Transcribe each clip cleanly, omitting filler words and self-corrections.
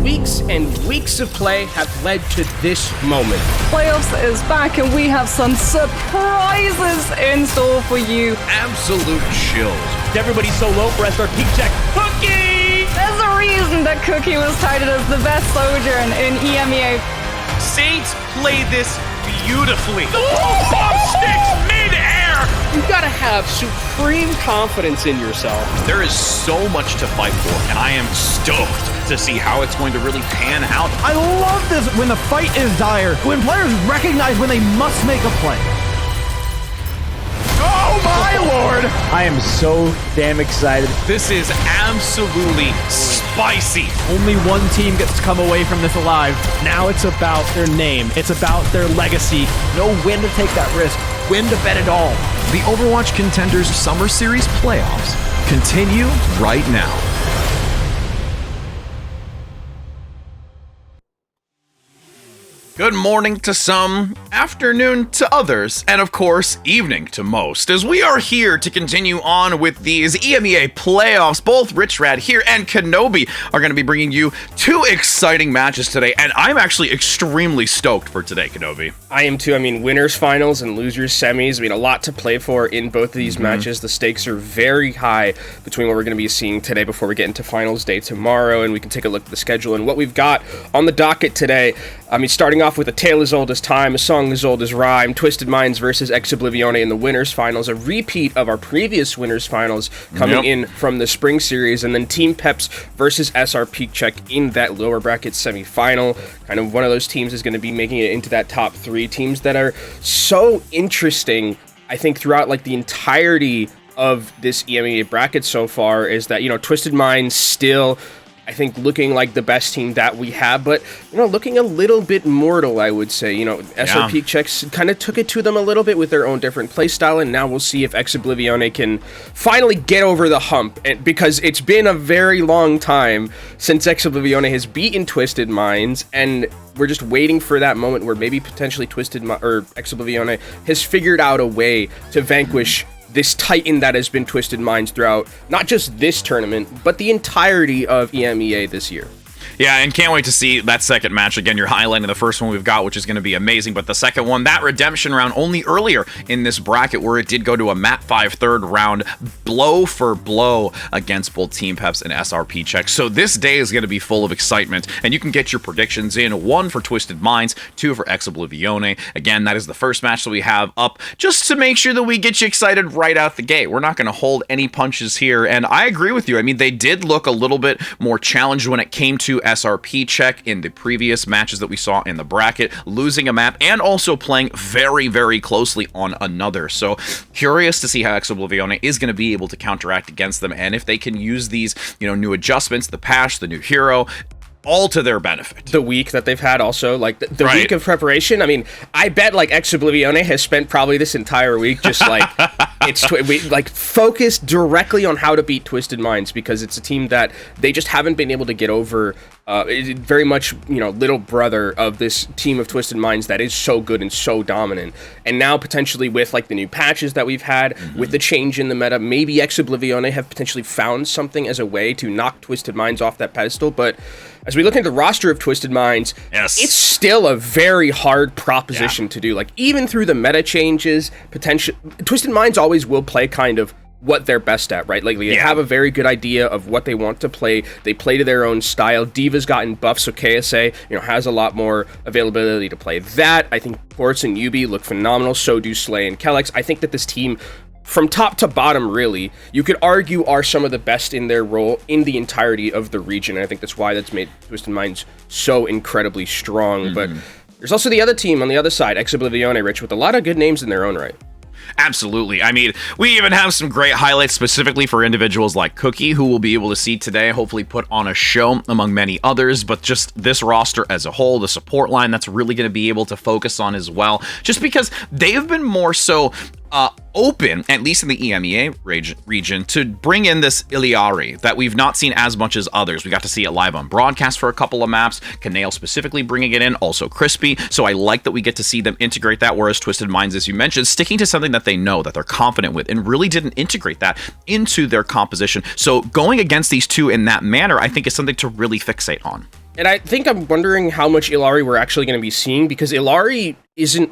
Weeks and weeks of play have led to this moment. Playoffs is back and we have some surprises in store for you. Absolute chills. Everybody's so low for SR peak check. Cookie! There's a reason that Cookie was touted as the best soldier in EMEA. Saints play this beautifully. The bomb sticks mid-air! You've got to have supreme confidence in yourself. There is so much to fight for, and I am stoked to see how it's going to really pan out. I love this when the fight is dire, when players recognize when they must make a play. Oh my lord! I am so damn excited. This is absolutely spicy. Only one team gets to come away from this alive. Now it's about their name. It's about their legacy. Know when to take that risk, when to bet it all. The Overwatch Contenders Summer Series playoffs continue right now. Good morning to some, afternoon to others, and of course, evening to most, as we are here to continue on with these EMEA playoffs. Both Rich Rad here and Kenobi are going to be bringing you two exciting matches today, and I'm actually extremely stoked for today, Kenobi. I am too. I mean, winners finals and losers semis. I mean, a lot to play for in both of these matches. The stakes are very high between what we're going to be seeing today before we get into finals day tomorrow, and we can take a look at the schedule and what we've got on the docket today. I mean, starting off with A Tale as Old as Time, A Song as Old as Rhyme, Twisted Minds versus Oblivione in the winners finals, a repeat of our previous winners finals coming in from the spring series, and then Team Peps versus SR Peak Check in that lower bracket semifinal. Kind of one of those teams is going to be making it into that top three. Teams that are so interesting, I think, throughout like the entirety of this EMEA bracket so far, is that, you know, Twisted Minds still, I think, looking like the best team that we have, but, you know, looking a little bit mortal, I would say. You know, SR Peak Checks kind of took it to them a little bit with their own different playstyle, and now we'll see if Oblivione can finally get over the hump, and because it's been a very long time since Oblivione has beaten Twisted Minds, and we're just waiting for that moment where maybe potentially Oblivione has figured out a way to vanquish this titan that has been Twisted Minds throughout not just this tournament, but the entirety of EMEA this year. Yeah, and can't wait to see that second match. Again, you're highlighting the first one we've got, which is going to be amazing, but the second one, that redemption round only earlier in this bracket where it did go to a map 5 third round, blow for blow against both Team Peps and SRP checks. So this day is going to be full of excitement, and you can get your predictions in, 1 for Twisted Minds, 2 for Oblivione. Again, that is the first match that we have up, just to make sure that we get you excited right out the gate. We're not going to hold any punches here, and I agree with you. I mean, they did look a little bit more challenged when it came to SRP check in the previous matches that we saw in the bracket, losing a map and also playing very, very closely on another. So curious to see how Oblivione is going to be able to counteract against them, and if they can use these, you know, new adjustments, the patch, the new hero, all to their benefit. The week that they've had also, like the week of preparation. I mean, I bet like Oblivione has spent probably this entire week just like focused directly on how to beat Twisted Minds, because it's a team that they just haven't been able to get over. Very much, you know, little brother of this team of Twisted Minds that is so good and so dominant. And now potentially with like the new patches that we've had, with the change in the meta, maybe Oblivione have potentially found something as a way to knock Twisted Minds off that pedestal. But as we look at the roster of Twisted Minds, it's still a very hard proposition to do. Like, even through the meta changes, Twisted Minds always will play kind of what they're best at, right? Like, they have a very good idea of what they want to play. They play to their own style. Diva's gotten buffs, so KSA, you know, has a lot more availability to play that. I think Ports and Yubi look phenomenal. So do Slay and Kellex. I think that this team, from top to bottom, really, you could argue are some of the best in their role in the entirety of the region. And I think that's why that's made Twisted Minds so incredibly strong. But there's also the other team on the other side, Oblivione, Rich, with a lot of good names in their own right. Absolutely. I mean, we even have some great highlights specifically for individuals like Cookie, who we'll be able to see today, hopefully put on a show among many others, but just this roster as a whole, the support line, that's really going to be able to focus on as well, just because they've been more so open, at least in the EMEA region, to bring in this Iliari that we've not seen as much as others. We got to see it live on broadcast for a couple of maps, Canale specifically bringing it in, also Crispy, so I like that we get to see them integrate that, whereas Twisted Minds, as you mentioned, sticking to something that they know, that they're confident with, and really didn't integrate that into their composition. So going against these two in that manner, I think, is something to really fixate on. And I think I'm wondering how much Illari we're actually going to be seeing, because Illari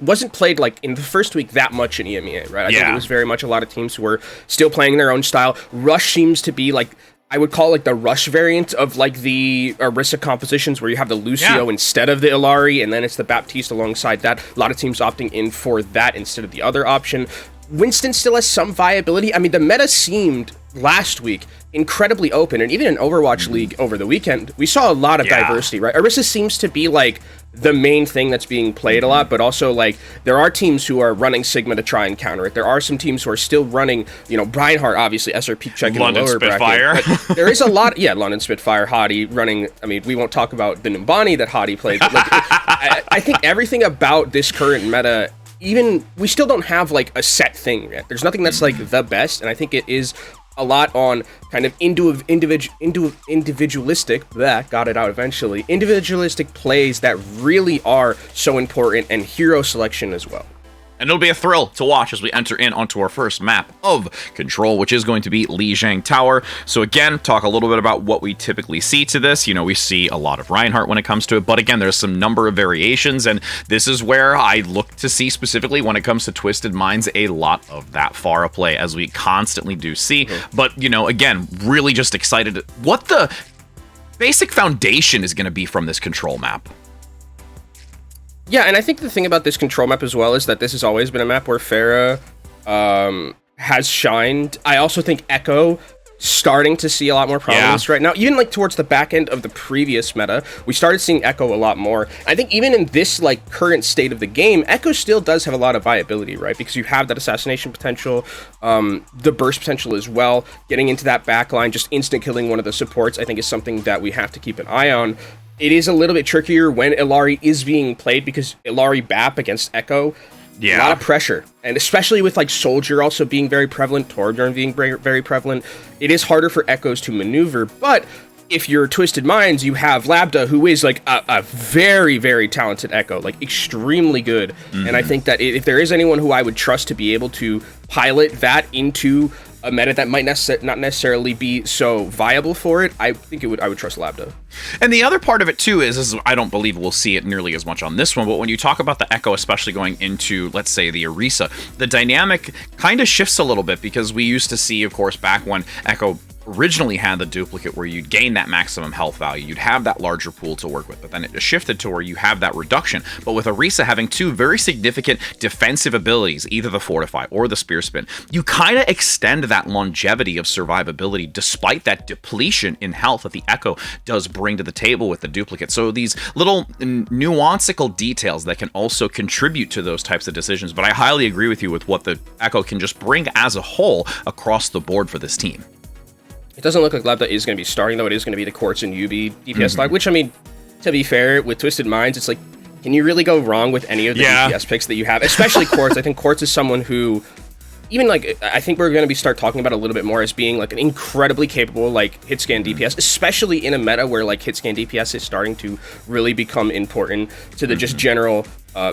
wasn't played like in the first week that much in EMEA, right? I think it was very much a lot of teams who were still playing their own style. Rush seems to be like, I would call like the Rush variant of like the Orisa compositions, where you have the Lucio instead of the Illari, and then it's the Baptiste alongside that. A lot of teams opting in for that instead of the other option. Winston still has some viability. I mean, the meta seemed last week incredibly open, and even in Overwatch League over the weekend, we saw a lot of diversity, right? Orisa seems to be like the main thing that's being played a lot, but also like there are teams who are running Sigma to try and counter it. There are some teams who are still running, Reinhardt, obviously, SRP check in the lower Spitfire. bracket. But there is a lot, London Spitfire, Hottie running, I mean, we won't talk about the Numbani that Hottie played, but like, I think everything about this current meta, even, we still don't have like a set thing yet. There's nothing that's like the best, and I think it is a lot on kind of individualistic, got it out eventually, individualistic plays that really are so important, and hero selection as well. And it'll be a thrill to watch as we enter in onto our first map of Control, which is going to be Lijiang Tower. So again, talk a little bit about what we typically see to this. We see a lot of Reinhardt when it comes to it, but again, there's some number of variations, and this is where I look to see specifically when it comes to Twisted Minds, a lot of that Pharah play, as we constantly do see. But, again, really just excited what the basic foundation is going to be from this Control map. Yeah, and I think the thing about this Control map as well is that this has always been a map where Pharah has shined. I also think Echo starting to see a lot more prominence right now. Even like towards the back end of the previous meta, we started seeing Echo a lot more. I think even in this like current state of the game, Echo still does have a lot of viability, right? Because you have that assassination potential, the burst potential as well. Getting into that backline, just instant killing one of the supports, I think is something that we have to keep an eye on. It is a little bit trickier when Illari is being played, because Illari BAP against Echo, a lot of pressure. And especially with like Soldier also being very prevalent, Torbjorn being very prevalent, it is harder for Echoes to maneuver. But if you're Twisted Minds, you have Labda, who is like a very, very talented Echo, like extremely good. And I think that if there is anyone who I would trust to be able to pilot that into a meta that might not necessarily be so viable for it, I think I would trust Labda. And the other part of it too is I don't believe we'll see it nearly as much on this one, but when you talk about the Echo, especially going into, let's say, the Orisa, the dynamic kind of shifts a little bit, because we used to see, of course, back when Echo originally had the duplicate where you'd gain that maximum health value, you'd have that larger pool to work with, but then it shifted to where you have that reduction. But with Orisa having two very significant defensive abilities, either the Fortify or the Spear Spin, you kind of extend that longevity of survivability despite that depletion in health that the Echo does bring to the table with the duplicate. So these little nuanceical details that can also contribute to those types of decisions, but I highly agree with you with what the Echo can just bring as a whole across the board for this team. It doesn't look like Labda is going to be starting, though. It is going to be the Quartz and UB DPS line, which, I mean, to be fair, with Twisted Minds, it's like, can you really go wrong with any of the DPS picks that you have? Especially Quartz. I think Quartz is someone who, even like, I think we're going to start talking about a little bit more as being like an incredibly capable like hit scan DPS, especially in a meta where like hit scan DPS is starting to really become important to the just general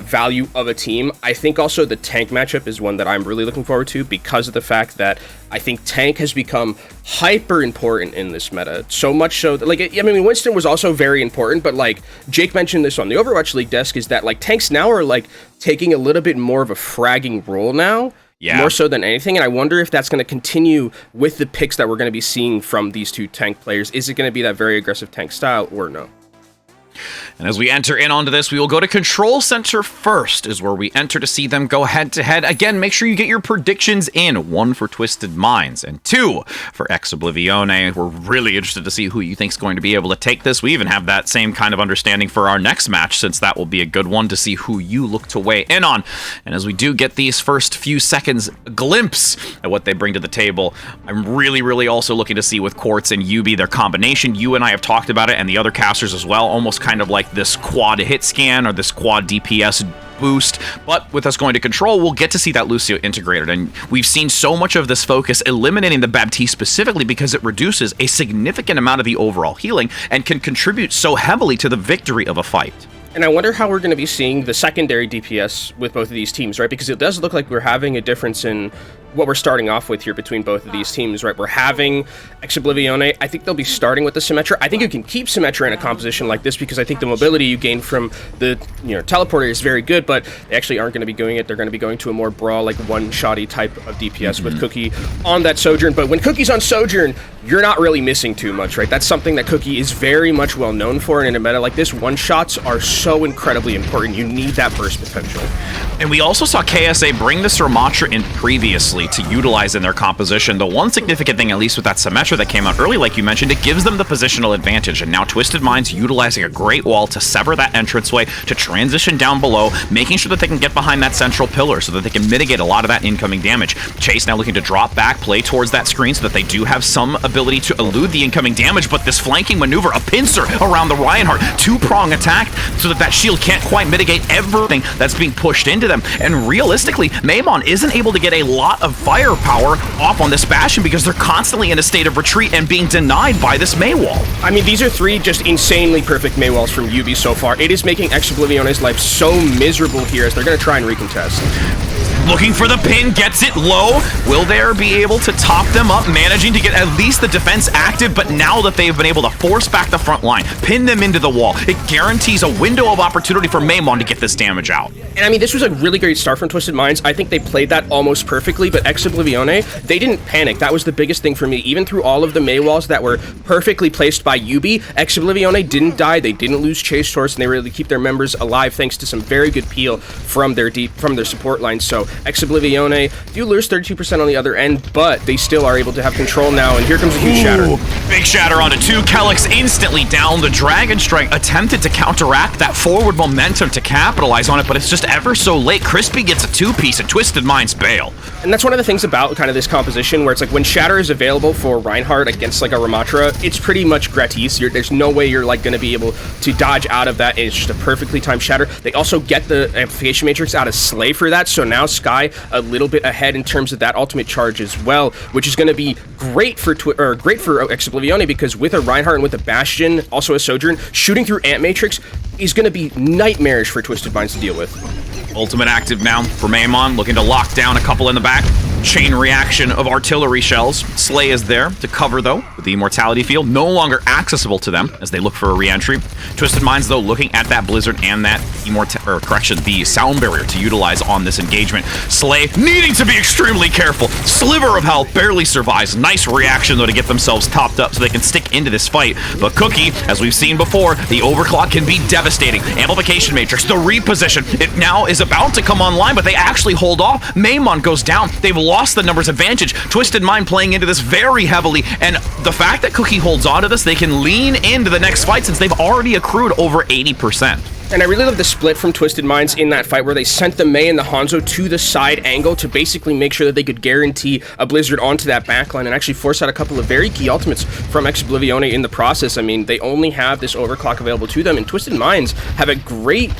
value of a team. I think also the tank matchup is one that I'm really looking forward to, because of the fact that I think tank has become hyper important in this meta. So much so that, like, I mean, Winston was also very important, but like Jake mentioned this on the Overwatch League desk, is that like tanks now are like taking a little bit more of a fragging role now. More so than anything, and I wonder if that's going to continue with the picks that we're going to be seeing from these two tank players. Is it going to be that very aggressive tank style, or no? And as we enter in onto this, we will go to Control Center first, is where we enter to see them go head-to-head. Again, make sure you get your predictions in. 1 for Twisted Minds, and 2 for Oblivione. We're really interested to see who you think is going to be able to take this. We even have that same kind of understanding for our next match, since that will be a good one to see who you look to weigh in on. And as we do get these first few seconds glimpse at what they bring to the table, I'm really, really also looking to see with Quartz and Yubi, their combination. You and I have talked about it, and the other casters as well, almost kind of like this quad hit scan or this quad DPS boost. But with us going to Control, we'll get to see that Lucio integrated, and we've seen so much of this focus eliminating the Baptiste specifically because it reduces a significant amount of the overall healing and can contribute so heavily to the victory of a fight. And I wonder how we're going to be seeing the secondary DPS with both of these teams, right? Because it does look like we're having a difference in what we're starting off with here between both of these teams, right? We're having Oblivione. I think they'll be starting with the Symmetra. I think you can keep Symmetra in a composition like this because I think the mobility you gain from the teleporter is very good, but they actually aren't going to be doing it. They're going to be going to a more brawl, like one-shotty type of DPS with Cookie on that Sojourn. But when Cookie's on Sojourn, you're not really missing too much, right? That's something that Cookie is very much well known for, and in a meta like this, one-shots are so incredibly important. You need that burst potential. And we also saw KSA bring the Symmetra in previously to utilize in their composition. The one significant thing, at least with that Symmetra that came out early, like you mentioned, it gives them the positional advantage. And now Twisted Mind's utilizing a great wall to sever that entranceway, to transition down below, making sure that they can get behind that central pillar so that they can mitigate a lot of that incoming damage. Chase now looking to drop back, play towards that screen so that they do have some ability to elude the incoming damage, but this flanking maneuver, a pincer around the Reinhardt, two-prong attack so that that shield can't quite mitigate everything that's being pushed into them. And realistically, Maimon isn't able to get a lot of firepower off on this Bastion because they're constantly in a state of retreat and being denied by this Mei wall. I mean, these are three just insanely perfect Mei walls from UB so far. It is making Oblivione's life so miserable here as they're going to try and recontest. Looking for the pin, gets it low. Will there be able to top them up, managing to get at least the defense active, but now that they've been able to force back the front line, pin them into the wall, it guarantees a window of opportunity for Maimon to get this damage out. And I mean, this was a really great start from Twisted Minds. I think they played that almost perfectly, but Oblivione, they didn't panic. That was the biggest thing for me. Even through all of the Mei walls that were perfectly placed by UB, Oblivione didn't die, they didn't lose Chase Torch, and they were able to keep their members alive thanks to some very good peel from their support line. So Oblivione do lose 32% on the other end, but they still are able to have control now, and here comes a huge shatter. Big shatter onto two. Kelix instantly down. The Dragon Strike attempted to counteract that forward momentum to capitalize on it, but it's just ever so late. Crispy gets a two-piece and Twisted Minds bail. And that's one of the things about kind of this composition where it's like when shatter is available for Reinhardt against like a Ramatra, it's pretty much gratis. There's no way you're like going to be able to dodge out of that. It's just a perfectly timed shatter. They also get the amplification matrix out of Slay for that, so now Sky a little bit ahead in terms of that ultimate charge as well, which is going to be great for Oblivione because with a Reinhardt and with a Bastion, also a Sojourn, shooting through Ant Matrix is going to be nightmarish for Twisted Minds to deal with. Ultimate active now for Maimon, looking to lock down a couple in the back. Chain reaction of artillery shells. Slay is there to cover, though, with the Immortality Field no longer accessible to them as they look for a re-entry. Twisted Minds, though, looking at that Blizzard and that the Sound Barrier to utilize on this engagement. Slay needing to be extremely careful. Sliver of health, barely survives. Nice reaction, though, to get themselves topped up so they can stick into this fight. But Cookie, as we've seen before, the overclock can be devastating. Amplification Matrix, the reposition, it now is about to come online, but they actually hold off. Maimon goes down. They've lost the numbers advantage. Twisted Mind playing into this very heavily, and the fact that Cookie holds on to this, they can lean into the next fight since they've already accrued over 80%. And I really love the split from Twisted Minds in that fight where they sent the Mei and the Hanzo to the side angle to basically make sure that they could guarantee a Blizzard onto that backline and actually force out a couple of very key ultimates from Oblivione in the process. I mean, they only have this overclock available to them, and Twisted Minds have a great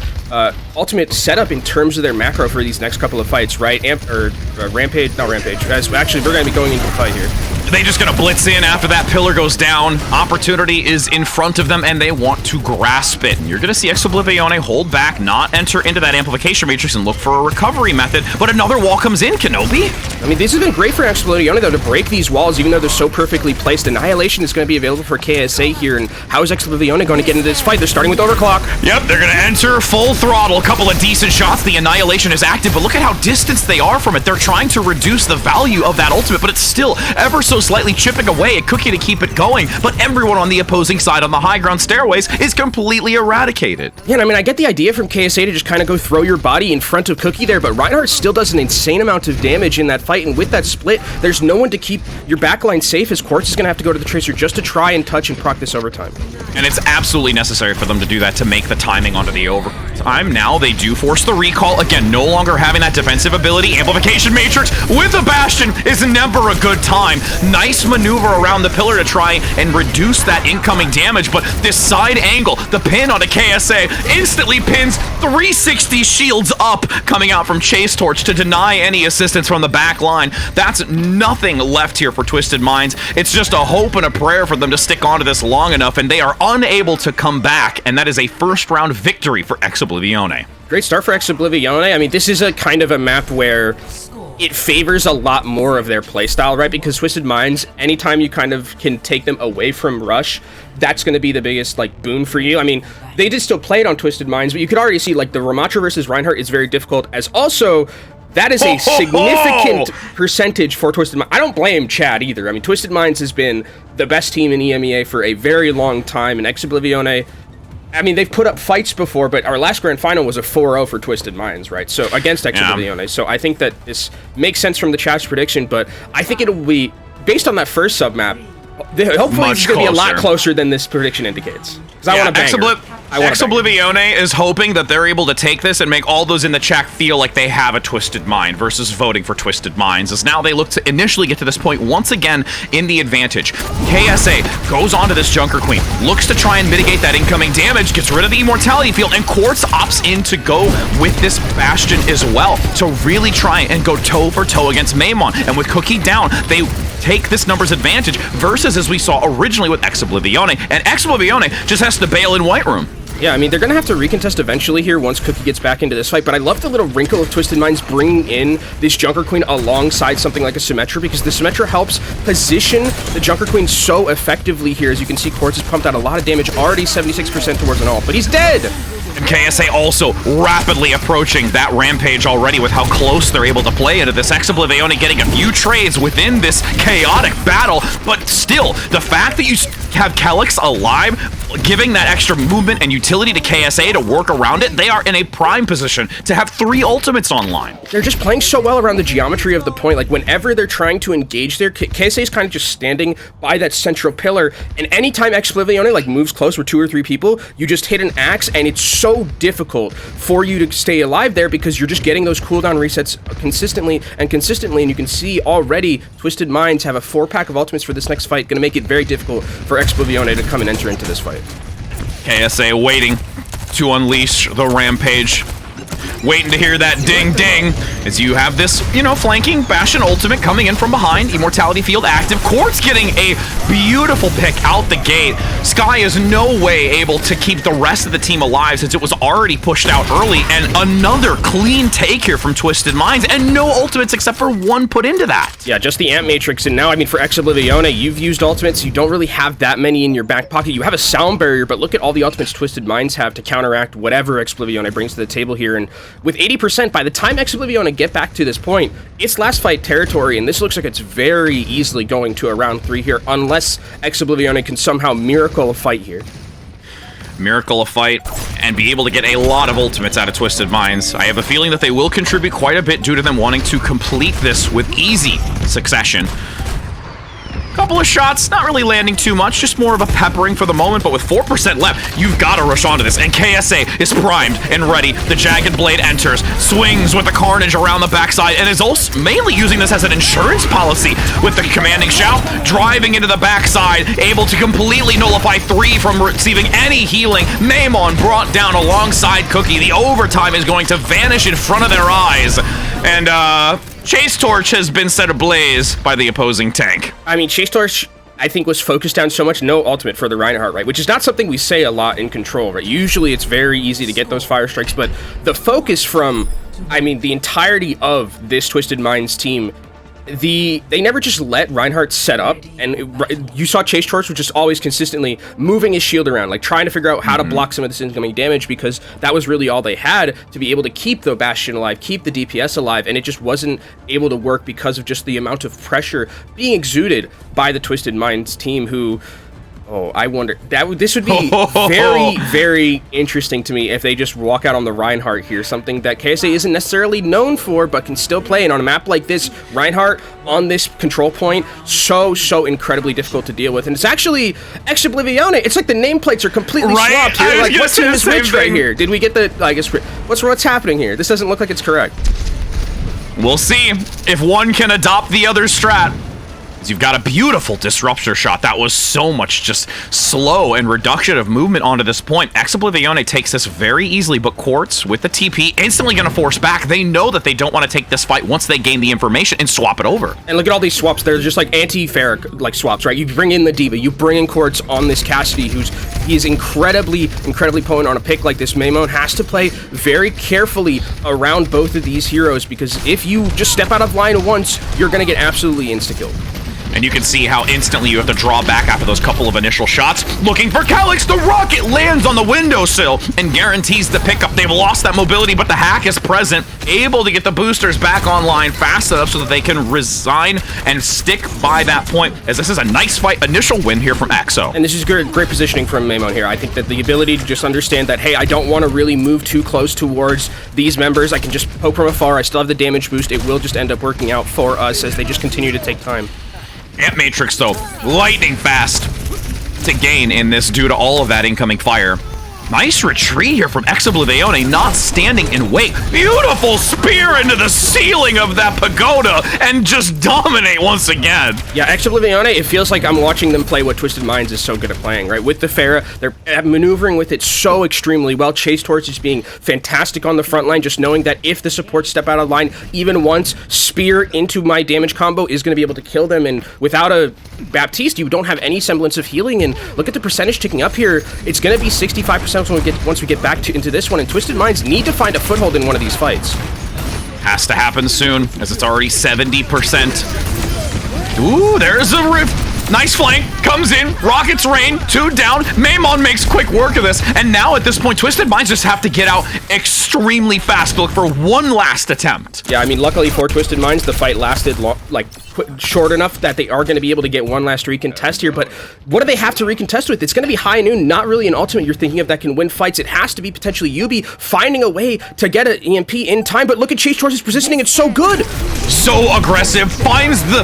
ultimate setup in terms of their macro for these next couple of fights, right? Rampage, as actually we're going to be going into the fight here. They just gonna blitz in after that pillar goes down. Opportunity is in front of them, and they want to grasp it. And you're gonna see Oblivione hold back, not enter into that amplification matrix and look for a recovery method, but another wall comes in, Kenobi. I mean, this has been great for Oblivione, though, to break these walls, even though they're so perfectly placed. Annihilation is gonna be available for KSA here, and how is Oblivione going to get into this fight? They're starting with overclock. Yep, they're gonna enter full throttle. A couple of decent shots. The Annihilation is active, but look at how distanced they are from it. They're trying to reduce the value of that ultimate, but it's still ever so slightly chipping away at Cookie to keep it going, but everyone on the opposing side on the high ground stairways is completely eradicated. Yeah, and I mean, I get the idea from KSA to just kind of go throw your body in front of Cookie there, but Reinhardt still does an insane amount of damage in that fight, and with that split, there's no one to keep your backline safe as Quartz is going to have to go to the Tracer just to try and touch and proc this overtime. And it's absolutely necessary for them to do that to make the timing onto the overtime. Now they do force the recall. Again, no longer having that defensive ability. Amplification Matrix with a Bastion is never a good time. Nice maneuver around the pillar to try and reduce that incoming damage, but this side angle, the pin on a KSA, instantly pins 360 shields up coming out from Chase Torch to deny any assistance from the back line. That's nothing left here for Twisted Minds. It's just a hope and a prayer for them to stick onto this long enough, and they are unable to come back, and that is a first round victory for Oblivione. Great start for Oblivione. I mean, this is a kind of a map where it favors a lot more of their playstyle, right? Because Twisted Minds, anytime you kind of can take them away from Rush, that's going to be the biggest, like, boon for you. I mean, they did still play it on Twisted Minds, but you could already see, like, the Ramattra versus Reinhardt is very difficult, as also, that is a significant percentage for Twisted Minds. I don't blame Chad either. I mean, Twisted Minds has been the best team in EMEA for a very long time, and Oblivione, I mean, they've put up fights before, but our last grand final was a 4-0 for Twisted Minds, right? So, against Oblivione. So, I think that this makes sense from the chat's prediction, but I think it'll be, based on that first sub-map, hopefully it's going to be a lot closer than this prediction indicates. Because I want to Oblivione is hoping that they're able to take this and make all those in the chat feel like they have a Twisted Mind versus voting for Twisted Minds, as now they look to initially get to this point once again in the advantage. KSA goes onto this Junker Queen, looks to try and mitigate that incoming damage, gets rid of the Immortality Field, and Quartz opts in to go with this Bastion as well to really try and go toe for toe against Maimon. And with Cookie down, they take this numbers advantage versus as we saw originally with Oblivione, and Oblivione just has to bail in White Room. Yeah, I mean, they're going to have to recontest eventually here once Cookie gets back into this fight, but I love the little wrinkle of Twisted Minds bringing in this Junker Queen alongside something like a Symmetra, because the Symmetra helps position the Junker Queen so effectively here. As you can see, Quartz has pumped out a lot of damage, already 76% towards an ult, but he's dead! And KSA also rapidly approaching that Rampage already with how close they're able to play into this. Oblivione getting a few trades within this chaotic battle, but still, the fact that you have Calyx alive, giving that extra movement and utility to KSA to work around it, they are in a prime position to have 3 ultimates online. They're just playing so well around the geometry of the point. Like, whenever they're trying to engage there, KSA is kind of just standing by that central pillar, and anytime Oblivione, like, moves close with 2 or 3 people, you just hit an axe, and it's so difficult for you to stay alive there because you're just getting those cooldown resets consistently, and you can see already Twisted Minds have a 4-pack of ultimates for this next fight, going to make it very difficult for Oblivione to come and enter into this fight. KSA waiting to unleash the Rampage. Waiting to hear that ding-ding as you have this, you know, flanking Bastion ultimate coming in from behind. Immortality Field active. Quartz getting a beautiful pick out the gate. Sky is no way able to keep the rest of the team alive since it was already pushed out early. And another clean take here from Twisted Minds, and no ultimates except for 1 put into that. Yeah, just the Amp Matrix. And now, I mean, for Oblivione, you've used ultimates. You don't really have that many in your back pocket. You have a sound barrier, but look at all the ultimates Twisted Minds have to counteract whatever Oblivione brings to the table here. And with 80%, by the time Oblivione get back to this point, it's last fight territory, and this looks like it's very easily going to a round 3 here, unless Oblivione can somehow miracle a fight here. Miracle a fight and be able to get a lot of ultimates out of Twisted Minds. I have a feeling that they will contribute quite a bit due to them wanting to complete this with easy succession. Couple of shots, not really landing too much, just more of a peppering for the moment, but with 4% left, you've got to rush onto this, and KSA is primed and ready. The Jagged Blade enters, swings with the Carnage around the backside, and is also mainly using this as an insurance policy with the commanding shout, driving into the backside, able to completely nullify 3 from receiving any healing. Maimon brought down alongside Cookie. The overtime is going to vanish in front of their eyes, and Chase Torch has been set ablaze by the opposing tank. I mean, Chase Torch, I think, was focused down so much, no ultimate for the Reinhardt, right? Which is not something we say a lot in Control, right? Usually it's very easy to get those fire strikes, but the focus from, I mean, the entirety of this Twisted Minds team, they never just let Reinhardt set up, and you saw Chase Torch was just always consistently moving his shield around, like trying to figure out how to block some of this incoming damage, because that was really all they had to be able to keep the Bastion alive, keep the DPS alive, and it just wasn't able to work because of just the amount of pressure being exuded by the Twisted Minds team, who... Oh, I wonder, this would be very, very interesting to me if they just walk out on the Reinhardt here, something that KSA isn't necessarily known for, but can still play. And on a map like this, Reinhardt on this control point, so incredibly difficult to deal with. And it's actually Oblivione. It's like the nameplates are completely swapped here. Like, what team is which right here? Did we get the, I guess, what's happening here? This doesn't look like it's correct. We'll see if one can adopt the other strat. You've got a beautiful disruptor shot that was so much just slow and reduction of movement onto this point. Oblivione takes this very easily, but Quartz with the TP instantly going to force back. They know that they don't want to take this fight once they gain the information and swap it over. And look at all these swaps. They're just like anti-Ferric like swaps, right? You bring in the Diva, you bring in Quartz on this Cassidy, who's he is incredibly potent on a pick like this. Maimon has to play very carefully around both of these heroes, because if you just step out of line once, you're going to get absolutely insta-killed. And you can see how instantly you have to draw back after those couple of initial shots. Looking for Calyx, the rocket lands on the windowsill and guarantees the pickup. They've lost that mobility, but the hack is present, able to get the boosters back online fast enough so that they can resign and stick by that point, as this is a nice fight. Initial win here from Exo. And this is great positioning from Maimon here. I think that the ability to just understand that, hey, I don't want to really move too close towards these members. I can just poke from afar. I still have the damage boost. It will just end up working out for us as they just continue to take time. Ant Matrix, though, lightning fast to gain in this due to all of that incoming fire. Nice retreat here from Oblivione, not standing in wait. Beautiful spear into the ceiling of that pagoda and just dominate once again. Yeah, Oblivione, it feels like I'm watching them play what Twisted Minds is so good at playing, right? With the Pharah, they're maneuvering with it so extremely well. Chase Torch is being fantastic on the front line, just knowing that if the supports step out of line even once, spear into my damage combo is going to be able to kill them. And without a Baptiste, you don't have any semblance of healing. And look at the percentage ticking up here. It's going to be 65% once we get back into this one, and Twisted Minds need to find a foothold in one of these fights. Has to happen soon, as it's already 70%. Ooh, there's a rift. Nice flank, comes in, rockets rain, 2 down. Maimon makes quick work of this, and now at this point, Twisted Minds just have to get out extremely fast to look for one last attempt. Yeah, I mean, luckily for Twisted Minds, the fight lasted short enough that they are going to be able to get one last recontest here, but what do they have to recontest with? It's going to be high noon, not really an ultimate you're thinking of that can win fights. It has to be potentially Yubi finding a way to get an EMP in time, but look at Chase Torch's positioning, it's so good! So aggressive, finds the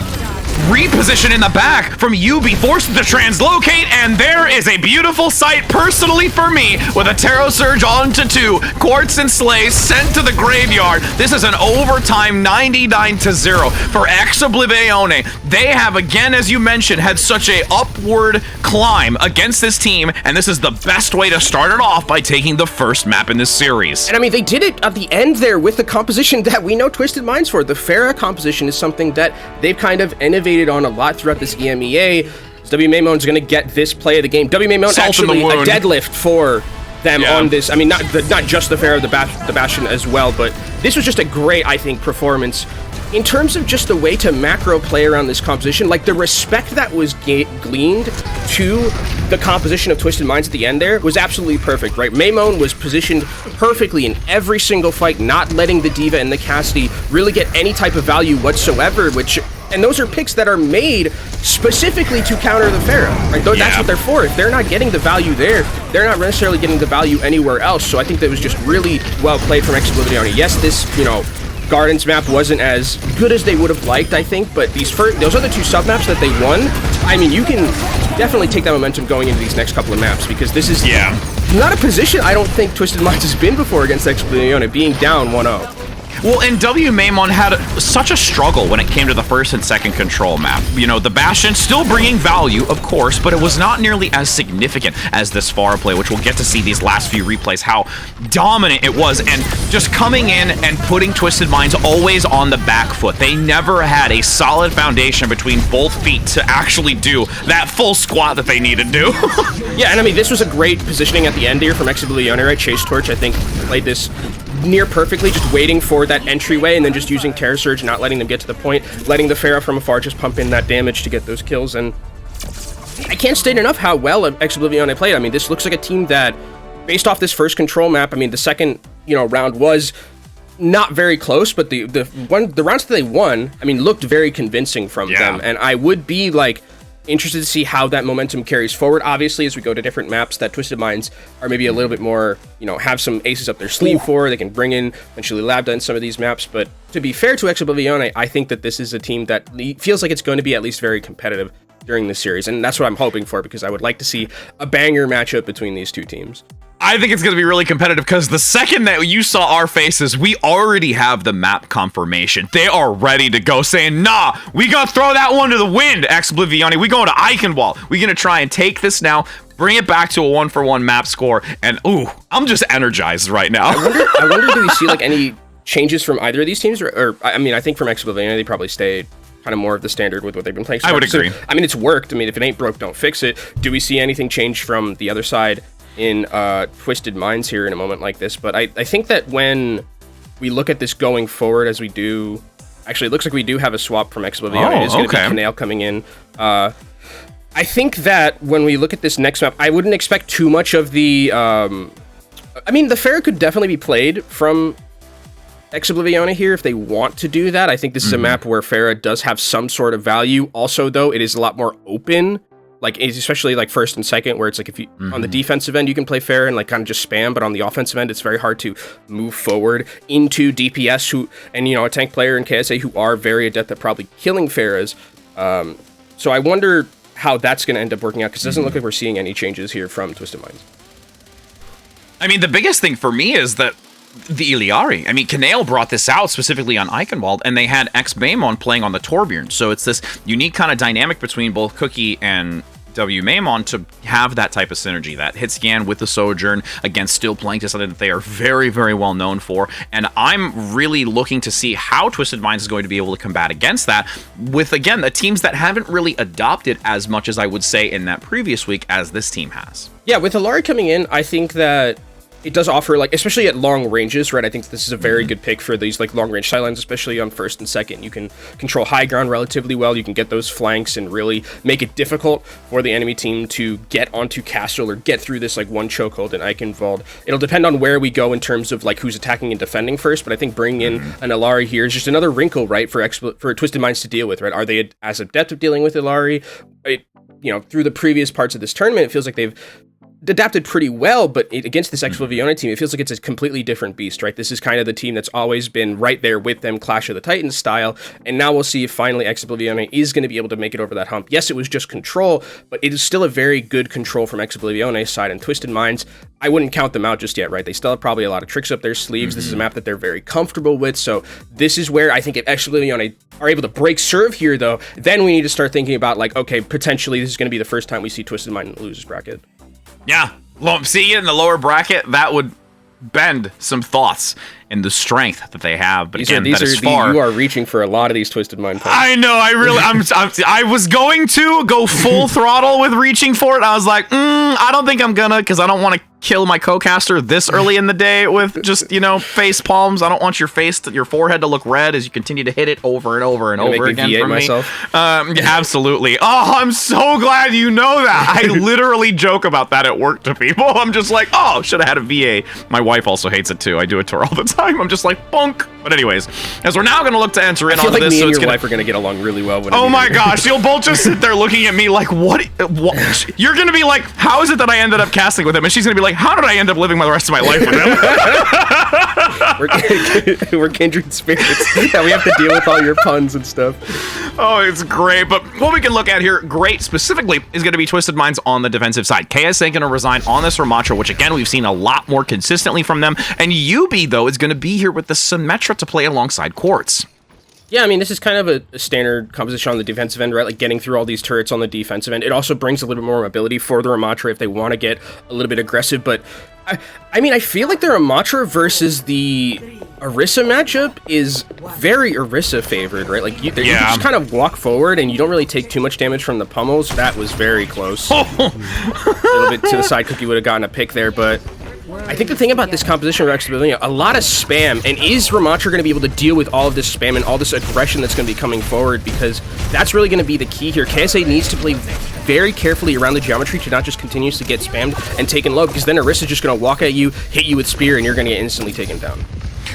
reposition in the back from Yubi, forced to translocate, and there is a beautiful sight personally for me with a Tarot Surge onto 2, Quartz and Slay sent to the graveyard. This is an overtime 99-0 for Oblivione. They have, again, as you mentioned, had such a upward climb against this team, and this is the best way to start it off by taking the first map in this series. And I mean, they did it at the end there with the composition that we know Twisted Minds for. The Pharah composition is something that they've kind of innovated on a lot throughout this EMEA. W Maimon's going to get this play of the game. W Maimon actually a deadlift for them on this. I mean, not just the Pharah, the Bastion as well, but this was just a great, I think, performance. In terms of just the way to macro play around this composition, like the respect that was gleaned to the composition of Twisted Minds at the end there was absolutely perfect, right? Maimon was positioned perfectly in every single fight, not letting the D.Va and the Cassidy really get any type of value whatsoever, and those are picks that are made specifically to counter the Pharah, right? That's what they're for. If they're not getting the value there, they're not necessarily getting the value anywhere else. So I think that was just really well played from Oblivione. Yes, this, Gardens map wasn't as good as they would have liked, I think, but those are the 2 sub-maps that they won. I mean, you can definitely take that momentum going into these next couple of maps, because this is not a position I don't think Twisted Minds has been before against Oblivione, being down 1-0. Well, and W Maimon had such a struggle when it came to the first and second control map. The Bastion still bringing value, of course, but it was not nearly as significant as this Pharah play, which we'll get to see these last few replays, how dominant it was, and just coming in and putting Twisted Minds always on the back foot. They never had a solid foundation between both feet to actually do that full squat that they need to do. Yeah, and I mean, this was a great positioning at the end here from Oblivione, right? Chase Torch, I think, played this near perfectly, just waiting for that entryway and then just using Terror Surge, not letting them get to the point, letting the Pharah from afar just pump in that damage to get those kills. And I can't state enough how well Oblivione played. I mean, this looks like a team that, based off this first control map, I mean, the second round was not very close, but the rounds that they won, I mean, looked very convincing from them. And I would be interested to see how that momentum carries forward. Obviously, as we go to different maps that Twisted Minds are maybe a little bit more, have some aces up their sleeve for. They can bring in potentially Lambda in some of these maps. But to be fair to Oblivione, I think that this is a team that feels like it's going to be at least very competitive during this series. And that's what I'm hoping for, because I would like to see a banger matchup between these two teams. I think it's going to be really competitive, because the second that you saw our faces, we already have the map confirmation. They are ready to go, saying, nah, we got to throw that one to the wind, Oblivione. We going to Eichenwald. We're going to try and take this now, bring it back to a 1-for-1 map score, and ooh, I'm just energized right now. I wonder do we see any changes from either of these teams? Or I mean, I think from Oblivione, they probably stayed kind of more of the standard with what they've been playing. So I would agree. I mean, it's worked. I mean, if it ain't broke, don't fix it. Do we see anything change from the other side in Twisted Minds here in a moment like this? But I think that when we look at this going forward, as we do, actually, it looks like we do have a swap from Oblivione. It is going to be Canale coming in. I think that when we look at this next map, I wouldn't expect too much of the... I mean, the Pharah could definitely be played from Oblivione here if they want to do that. I think this is a map where Pharah does have some sort of value. Also, though, it is a lot more open. Like, especially like first and second, where it's like if you on the defensive end, you can play Pharah and like kind of just spam, but on the offensive end, it's very hard to move forward into DPS and a tank player in KSA who are very adept at probably killing Pharahs. So I wonder how that's going to end up working out, because it doesn't look like we're seeing any changes here from Twisted Minds. I mean, the biggest thing for me is that the Iliari. I mean, Canale brought this out specifically on Eichenwald, and they had X-Maimon playing on the Torbjorn. So it's this unique kind of dynamic between both Cookie and W-Maimon to have that type of synergy, that hit scan with the Sojourn, again, still playing to something that they are very, very well known for. And I'm really looking to see how Twisted Minds is going to be able to combat against that with, again, the teams that haven't really adopted as much as I would say in that previous week as this team has. Yeah, with Iliari coming in, I think that it does offer, like, especially at long ranges, right? I think this is a very good pick for these, like, long-range sidelines, especially on first and second. You can control high ground relatively well. You can get those flanks and really make it difficult for the enemy team to get onto Castle or get through this, like, one chokehold in Eichenwald. It'll depend on where we go in terms of, like, who's attacking and defending first, but I think bringing in an Iliari here is just another wrinkle, right, for Twisted Minds to deal with, right? Are they as adept at dealing with Iliari? Through the previous parts of this tournament, it feels like they've adapted pretty well, but against this Oblivione team, it feels like it's a completely different beast, right? This is kind of the team that's always been right there with them, Clash of the Titans style, and now we'll see if finally Oblivione is going to be able to make it over that hump. Yes, it was just control, but it is still a very good control from Oblivione's side, and Twisted Minds, I wouldn't count them out just yet, right? They still have probably a lot of tricks up their sleeves. This is a map that they're very comfortable with, so this is where I think if Oblivione are able to break serve here, though, then we need to start thinking about, like, okay, potentially this is going to be the first time we see Twisted Mind in the losers bracket. Yeah, see you in the lower bracket, that would bend some thoughts in the strength that they have. But again, that is far. You are reaching for a lot of these Twisted Mind points. I know. I was going to go full throttle with reaching for it. I was like, I don't think I'm gonna, because I don't want to kill my co-caster this early in the day with just, face palms. I don't want your forehead to look red as you continue to hit it over and over and over again from me. Absolutely. Oh, I'm so glad you know that. I literally joke about that at work to people. I'm just like, oh, should have had a VA. My wife also hates it too. I do it to her all the time. I'm just like, bunk. But anyways, as we're now going to look to enter in on this. Me and your wife are going to get along really well. Oh my gosh. You'll both just sit there looking at me like, what? You're going to be like, how is it that I ended up casting with him? And she's going to be like, how did I end up living the rest of my life with him? We're kindred spirits. Yeah, we have to deal with all your puns and stuff. Oh, it's great. But what we can look at here, great specifically, is going to be Twisted Minds on the defensive side. KSA going to resign on this Ramattra, which again, we've seen a lot more consistently from them. And UB, though, is going to be here with the Symmetra to play alongside Quartz. Yeah, I mean, this is kind of a standard composition on the defensive end, right? Like getting through all these turrets on the defensive end. It also brings a little bit more mobility for the Ramattra if they want to get a little bit aggressive. But I mean, I feel like the Ramattra versus the Orisa matchup is very Orisa favored, right? Like you just kind of walk forward and you don't really take too much damage from the pummels. That was very close. A little bit to the side. Cookie would have gotten a pick there, but I think the thing about this composition of Oblivione, a lot of spam, and is Ramattra going to be able to deal with all of this spam and all this aggression that's going to be coming forward, because that's really going to be the key here. KSA needs to play very carefully around the geometry to not just continuously get spammed and taken low, because then Orisa's just going to walk at you, hit you with spear, and you're going to get instantly taken down.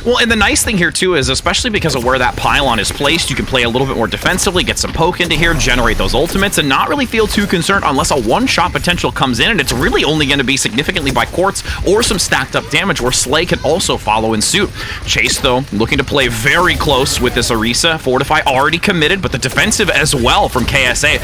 Well, and the nice thing here, too, is especially because of where that pylon is placed, you can play a little bit more defensively, get some poke into here, generate those ultimates, and not really feel too concerned unless a one-shot potential comes in, and it's really only going to be significantly by Quartz or some stacked-up damage where Slay can also follow in suit. Chase, though, looking to play very close with this Orisa. Fortify already committed, but the defensive as well from KSA.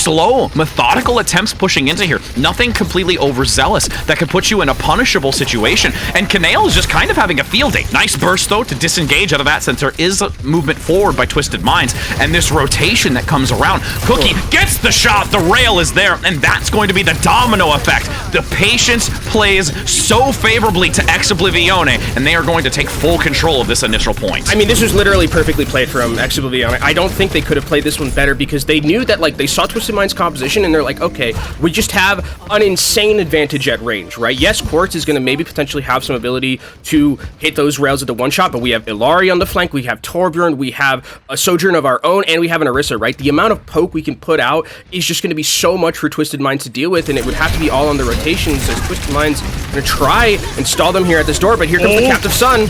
slow, methodical attempts pushing into here. Nothing completely overzealous that could put you in a punishable situation. And Kanale is just kind of having a field day. Nice burst, though, to disengage out of that since there is a movement forward by Twisted Minds. And this rotation that comes around. Cookie gets the shot, the rail is there, and that's going to be the domino effect. The patience plays so favorably to Oblivione, and they are going to take full control of this initial point. I mean, this was literally perfectly played from Oblivione. I don't think they could have played this one better because they knew that, like, they saw Twisted Mind's composition and they're like, okay, we just have an insane advantage at range, right? Yes, Quartz is going to maybe potentially have some ability to hit those rails at the one shot, but we have Illari on the flank, we have Torbjorn, we have a Sojourn of our own, and we have an Orisa, right? The amount of poke we can put out is just going to be so much for Twisted Minds to deal with, and it would have to be all on the rotations as Twisted Minds going to try and stall them here at this door, but here comes the Captive Sun.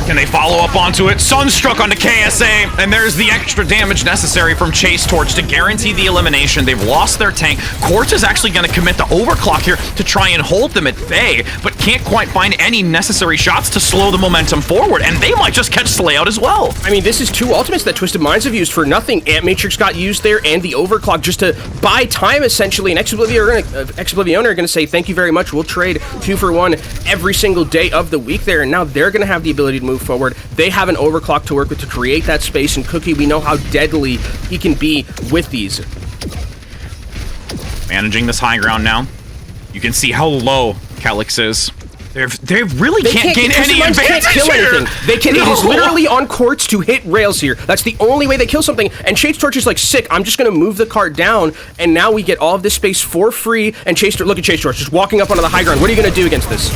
Can they follow up onto it? Sunstruck onto KSA, and there's the extra damage necessary from Chase Torch to guarantee the elimination. They've lost their tank. Quartz is actually going to commit the overclock here to try and hold them at bay, but can't quite find any necessary shots to slow the momentum forward, and they might just catch Slayout as well. I mean, this is two ultimates that Twisted Minds have used for nothing. Ant Matrix got used there, and the overclock just to buy time, essentially, and Oblivione are going to say, thank you very much, we'll trade 2 for 1 every single day of the week there, and now they're going to have the ability to move forward. They have an overclock to work with to create that space, and Cookie, we know how deadly he can be with these. Managing this high ground now. You can see how low Calyx is. They really can't gain any advantage here. They can. It is literally on Quartz to hit rails here. That's the only way they kill something. And Chase Torch is like, sick, I'm just going to move the cart down, and now we get all of this space for free, and look at Chase Torch, just walking up onto the high ground. What are you going to do against this?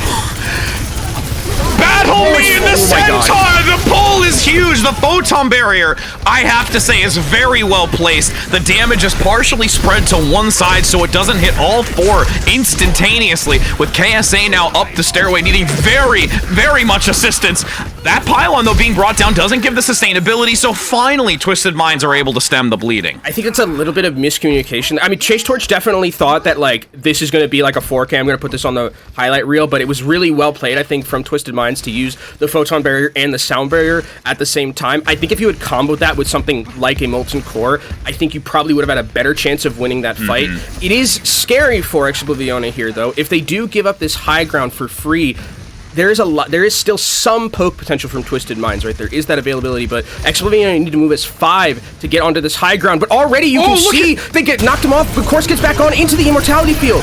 Battle me in the centaur! The pull is huge! The photon barrier, I have to say, is very well placed. The damage is partially spread to one side so it doesn't hit all 4 instantaneously, with KSA now up the stairway needing very, very much assistance. That pylon, though, being brought down doesn't give the sustainability, so finally Twisted Minds are able to stem the bleeding. I think it's a little bit of miscommunication. I mean, Chase Torch definitely thought that, like, this is going to be like a 4K. I'm going to put this on the highlight reel, but it was really well played, I think, from Twisted Minds to use the photon barrier and the sound barrier at the same time. I think if you had comboed that with something like a Molten Core, I think you probably would have had a better chance of winning that fight. It is scary for Oblivione here, though. If they do give up this high ground for free, there is still some poke potential from Twisted Minds, right? There is that availability, but Oblivione need to move as 5 to get onto this high ground. But already you can see they get knocked him off, but Course gets back on into the Immortality field.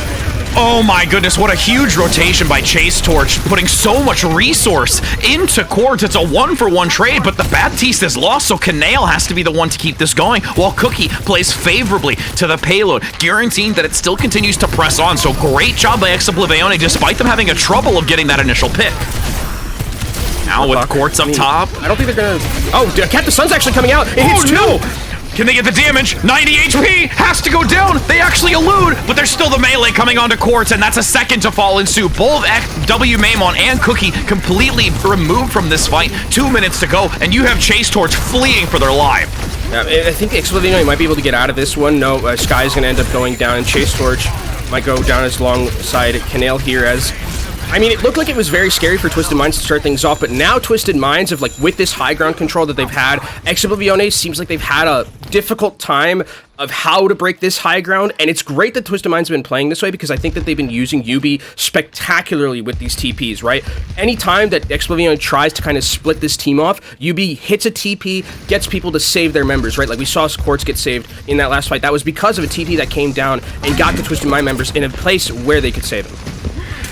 Oh my goodness, what a huge rotation by Chase Torch, putting so much resource into Quartz. It's a 1-for-1 trade, but the Baptiste is lost, so Kanale has to be the one to keep this going, while Cookie plays favorably to the payload, guaranteeing that it still continues to press on. So great job by Oblivione, despite them having a trouble of getting that initial pick. Now with Quartz up top. I don't think they're gonna... Oh, Captain Sun's actually coming out. It hits 2. No! Can they get the damage? 90 HP has to go down. They actually elude, but there's still the melee coming onto Quartz, and that's a second to fall ensue. Both W Maimon and Cookie completely removed from this fight. 2 minutes to go, and you have Chase Torch fleeing for their life. I think Oblivione might be able to get out of this one. No, Sky's going to end up going down, and Chase Torch might go down as alongside Kanale here as... I mean, it looked like it was very scary for Twisted Minds to start things off, but now Twisted Minds have, like, with this high ground control that they've had, Oblivione seems like they've had a difficult time of how to break this high ground, and it's great that Twisted Minds have been playing this way because I think that they've been using Yubi spectacularly with these TPs, right? Anytime that Oblivione tries to kind of split this team off, Yubi hits a TP, gets people to save their members, right? Like we saw Quartz get saved in that last fight. That was because of a TP that came down and got the Twisted Mind members in a place where they could save them.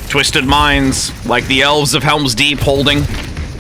Twisted Minds, like the Elves of Helm's Deep holding.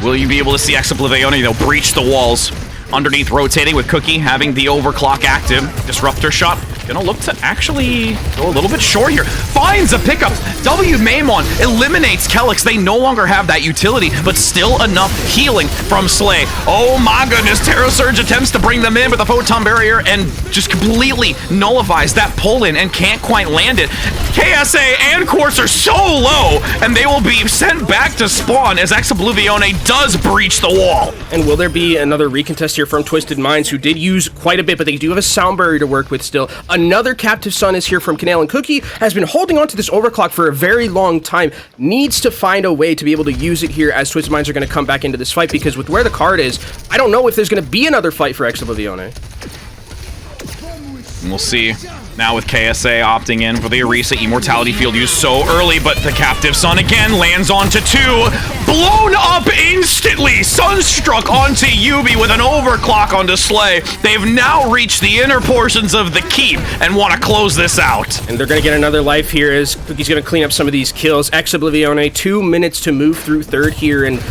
Will you be able to see Oblivione? They'll breach the walls. Underneath rotating with Cookie, having the overclock active. Disruptor shot, gonna look to actually go a little bit short here. Finds a pickup. W Maimon eliminates Calyx. They no longer have that utility, but still enough healing from Slay. Oh my goodness, Terra Surge attempts to bring them in with a photon barrier and just completely nullifies that pull in and can't quite land it. KSA and Quartz are so low, and they will be sent back to spawn as Oblivione does breach the wall. And will there be another recontest here from Twisted Minds, who did use quite a bit, but they do have a sound barrier to work with still. Another Captive Sun is here from Kanale, and Cookie has been holding on to this overclock for a very long time. Needs to find a way to be able to use it here as Twisted Minds are going to come back into this fight, because with where the card is, I don't know if there's going to be another fight for Oblivione. And we'll see now with KSA opting in for the Orisa Immortality Field used so early, but the Captive Sun again lands onto 2. Blown up instantly! Sunstruck onto Yubi with an overclock onto Slay. They've now reached the inner portions of the keep and want to close this out. And they're going to get another life here as Cookie's going to clean up some of these kills. Oblivione, 2 minutes to move through third here, and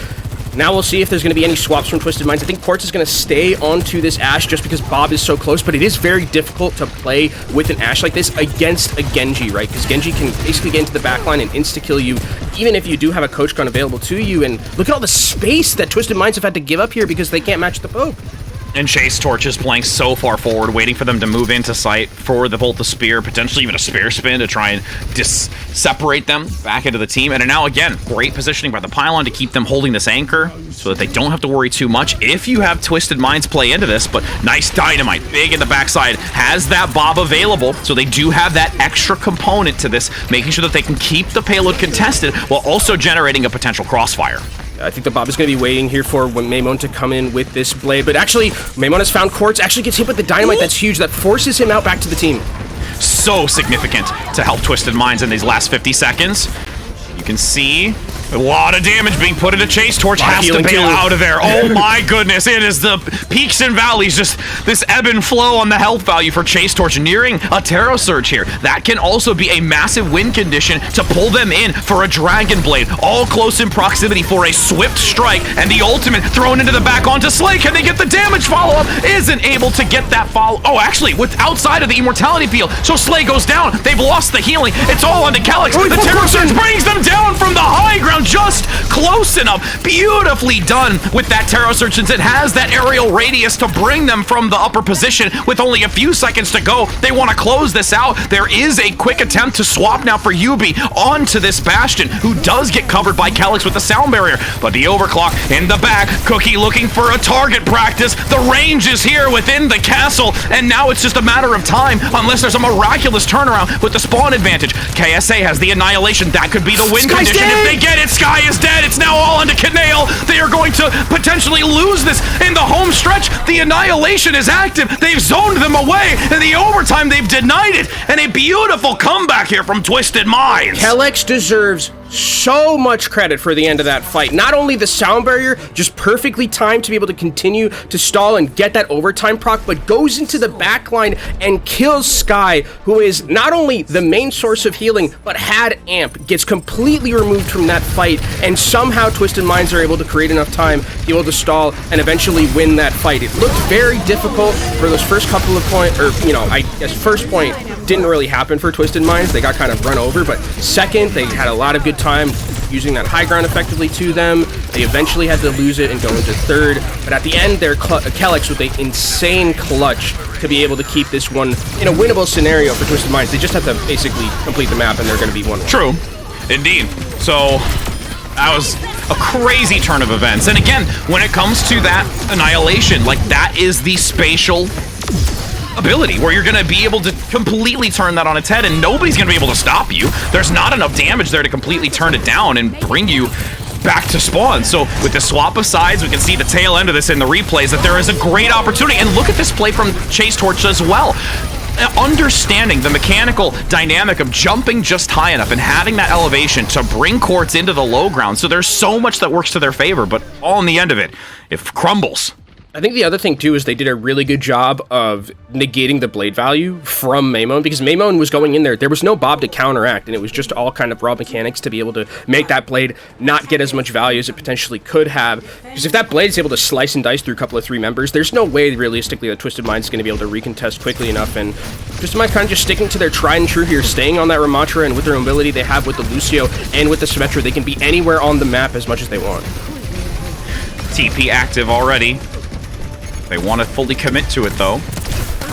now we'll see if there's going to be any swaps from Twisted Minds. I think Quartz is going to stay onto this Ashe just because Bob is so close, but it is very difficult to play with an Ashe like this against a Genji, right? Because Genji can basically get into the backline and insta-kill you, even if you do have a Coach Gun available to you. And look at all the space that Twisted Minds have had to give up here because they can't match the Pope. And Chase Torch is playing so far forward, waiting for them to move into sight for the Bolt of Spear, potentially even a Spear Spin to try and separate them back into the team. And now, again, great positioning by the Pylon to keep them holding this anchor so that they don't have to worry too much if you have Twisted Minds play into this. But nice Dynamite, big in the backside, has that Bob available, so they do have that extra component to this, making sure that they can keep the payload contested while also generating a potential crossfire. I think the Bob is going to be waiting here for Maimon to come in with this blade, but actually, Maimon has found Quartz, actually gets hit with the Dynamite. That's huge. That forces him out back to the team. So significant to help Twisted Minds in these last 50 seconds. You can see a lot of damage being put into Chase Torch, has to bail out of there. Oh my goodness, it is the peaks and valleys, just this ebb and flow on the health value for Chase Torch, nearing a Terror Surge here. That can also be a massive win condition to pull them in for a Dragon Blade, all close in proximity for a swift strike, and the ultimate thrown into the back onto Slay. Can they get the damage follow-up? Isn't able to get that follow. Oh, actually, with outside of the Immortality Field, so Slay goes down. They've lost the healing. It's all onto Calyx. The Terror Surge brings them down from the high ground, just close enough. Beautifully done with that Terror Surge, since it has that aerial radius to bring them from the upper position with only a few seconds to go. They want to close this out. There is a quick attempt to swap now for Yubi onto this Bastion, who does get covered by Calyx with the sound barrier, but the overclock in the back. Cookie looking for a target practice. The range is here within the castle, and now it's just a matter of time unless there's a miraculous turnaround with the spawn advantage. KSA has the Annihilation. That could be the win condition if they get it. Sky is dead. It's now all onto Canale. They are going to potentially lose this in the home stretch. The Annihilation is active. They've zoned them away. In the overtime, they've denied it. And a beautiful comeback here from Twisted Minds. Calyx deserves so much credit for the end of that fight. Not only the sound barrier, just perfectly timed to be able to continue to stall and get that overtime proc, but goes into the backline and kills Sky, who is not only the main source of healing, but had amp, gets completely removed from that fight, and somehow Twisted Minds are able to create enough time to be able to stall and eventually win that fight. It looked very difficult for those first couple of points, or, you know, I guess first point didn't really happen for Twisted Minds. They got kind of run over, but second, they had a lot of good time using that high ground effectively to them. They eventually had to lose it and go into third, but at the end, they're Calyx with an insane clutch to be able to keep this one in a winnable scenario for Twisted Minds. They just have to basically complete the map and they're going to be 1-1. True, indeed. So that was a crazy turn of events. And again, when it comes to that Annihilation, like, that is the spatial ability where you're going to be able to completely turn that on its head, and nobody's going to be able to stop you. There's not enough damage there to completely turn it down and bring you back to spawn. So with the swap of sides, we can see the tail end of this in the replays, that there is a great opportunity. And look at this play from Chase Torch as well. Understanding the mechanical dynamic of jumping just high enough and having that elevation to bring Quartz into the low ground. So there's so much that works to their favor, but all in the end of it, it crumbles. I think the other thing, too, is they did a really good job of negating the blade value from Maimon, because Maimon was going in there. There was no Bob to counteract, and it was just all kind of raw mechanics to be able to make that blade not get as much value as it potentially could have. Because if that blade is able to slice and dice through a couple of 3 members, there's no way, realistically, that Twisted Minds is going to be able to recontest quickly enough. And Twisted Minds kind of just sticking to their tried and true here, staying on that Ramatra, and with their mobility they have with the Lucio and with the Symmetra, they can be anywhere on the map as much as they want. TP active already. They want to fully commit to it, though.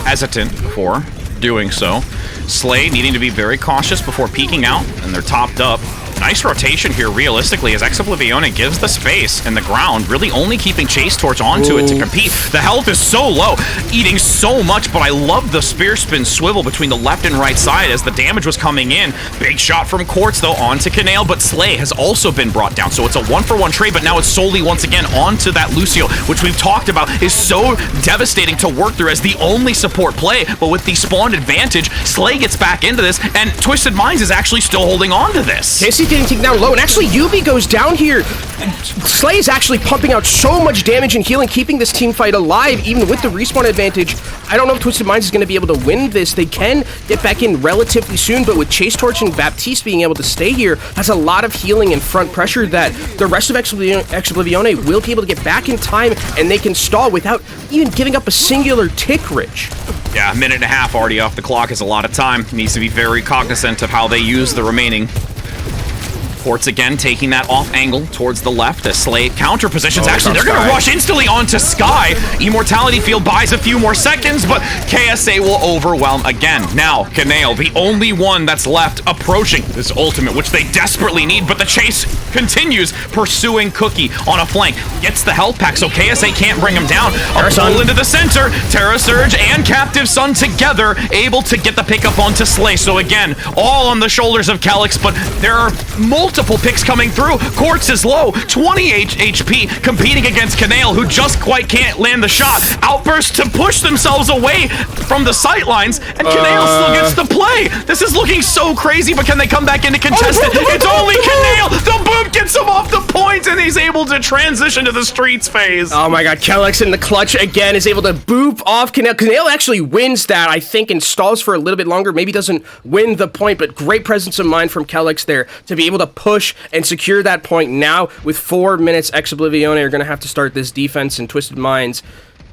Hesitant before doing so. Slay needing to be very cautious before peeking out, and they're topped up. Nice rotation here, realistically, as Oblivione gives the space and the ground, really only keeping Chase Torch onto it to compete. The health is so low, eating so much, but I love the spear spin swivel between the left and right side as the damage was coming in. Big shot from Quartz, though, onto Canale, but Slay has also been brought down, so it's a 1-for-1 trade, but now it's solely, once again, onto that Lucio, which we've talked about is so devastating to work through as the only support play, but with the spawned advantage, Slay gets back into this, and Twisted Minds is actually still holding on to this. Casey's getting taken down low, and actually Yubi goes down here. Slay is actually pumping out so much damage and healing, keeping this team fight alive, even with the respawn advantage. I don't know if Twisted Minds is going to be able to win this. They can get back in relatively soon, but with Chase Torch and Baptiste being able to stay here, that's a lot of healing and front pressure that the rest of Oblivione will be able to get back in time, and they can stall without even giving up a singular tick, Rich. Yeah, a minute and a half already off the clock is a lot of time. Needs to be very cognizant of how they use the remaining. Quartz again taking that off angle towards the left as Slay counter positions. Actually, they're going to rush instantly onto Sky. Immortality Field buys a few more seconds, but KSA will overwhelm again. Now, Canale, the only one that's left, approaching this ultimate, which they desperately need, but the chase continues, pursuing Cookie on a flank. Gets the health pack, so KSA can't bring him down. A pull into the center. Terra Surge and Captive Sun together, able to get the pickup onto Slay. So again, all on the shoulders of Calyx, but there are multiple picks coming through. Quartz is low, 28 HP, competing against Canale, who just quite can't land the shot. Outburst to push themselves away from the sightlines, and Canale still gets the play. This is looking so crazy, but can they come back into contested? It's only Canale. The boom gets him off the point, and he's able to transition to the streets phase. Oh my god, Calyx in the clutch again is able to boop off Canale. Canale actually wins that, I think, and stalls for a little bit longer. Maybe doesn't win the point, but great presence of mind from Calyx there to be able to push and secure that point. Now, with 4 minutes, Oblivione are going to have to start this defense, and Twisted Minds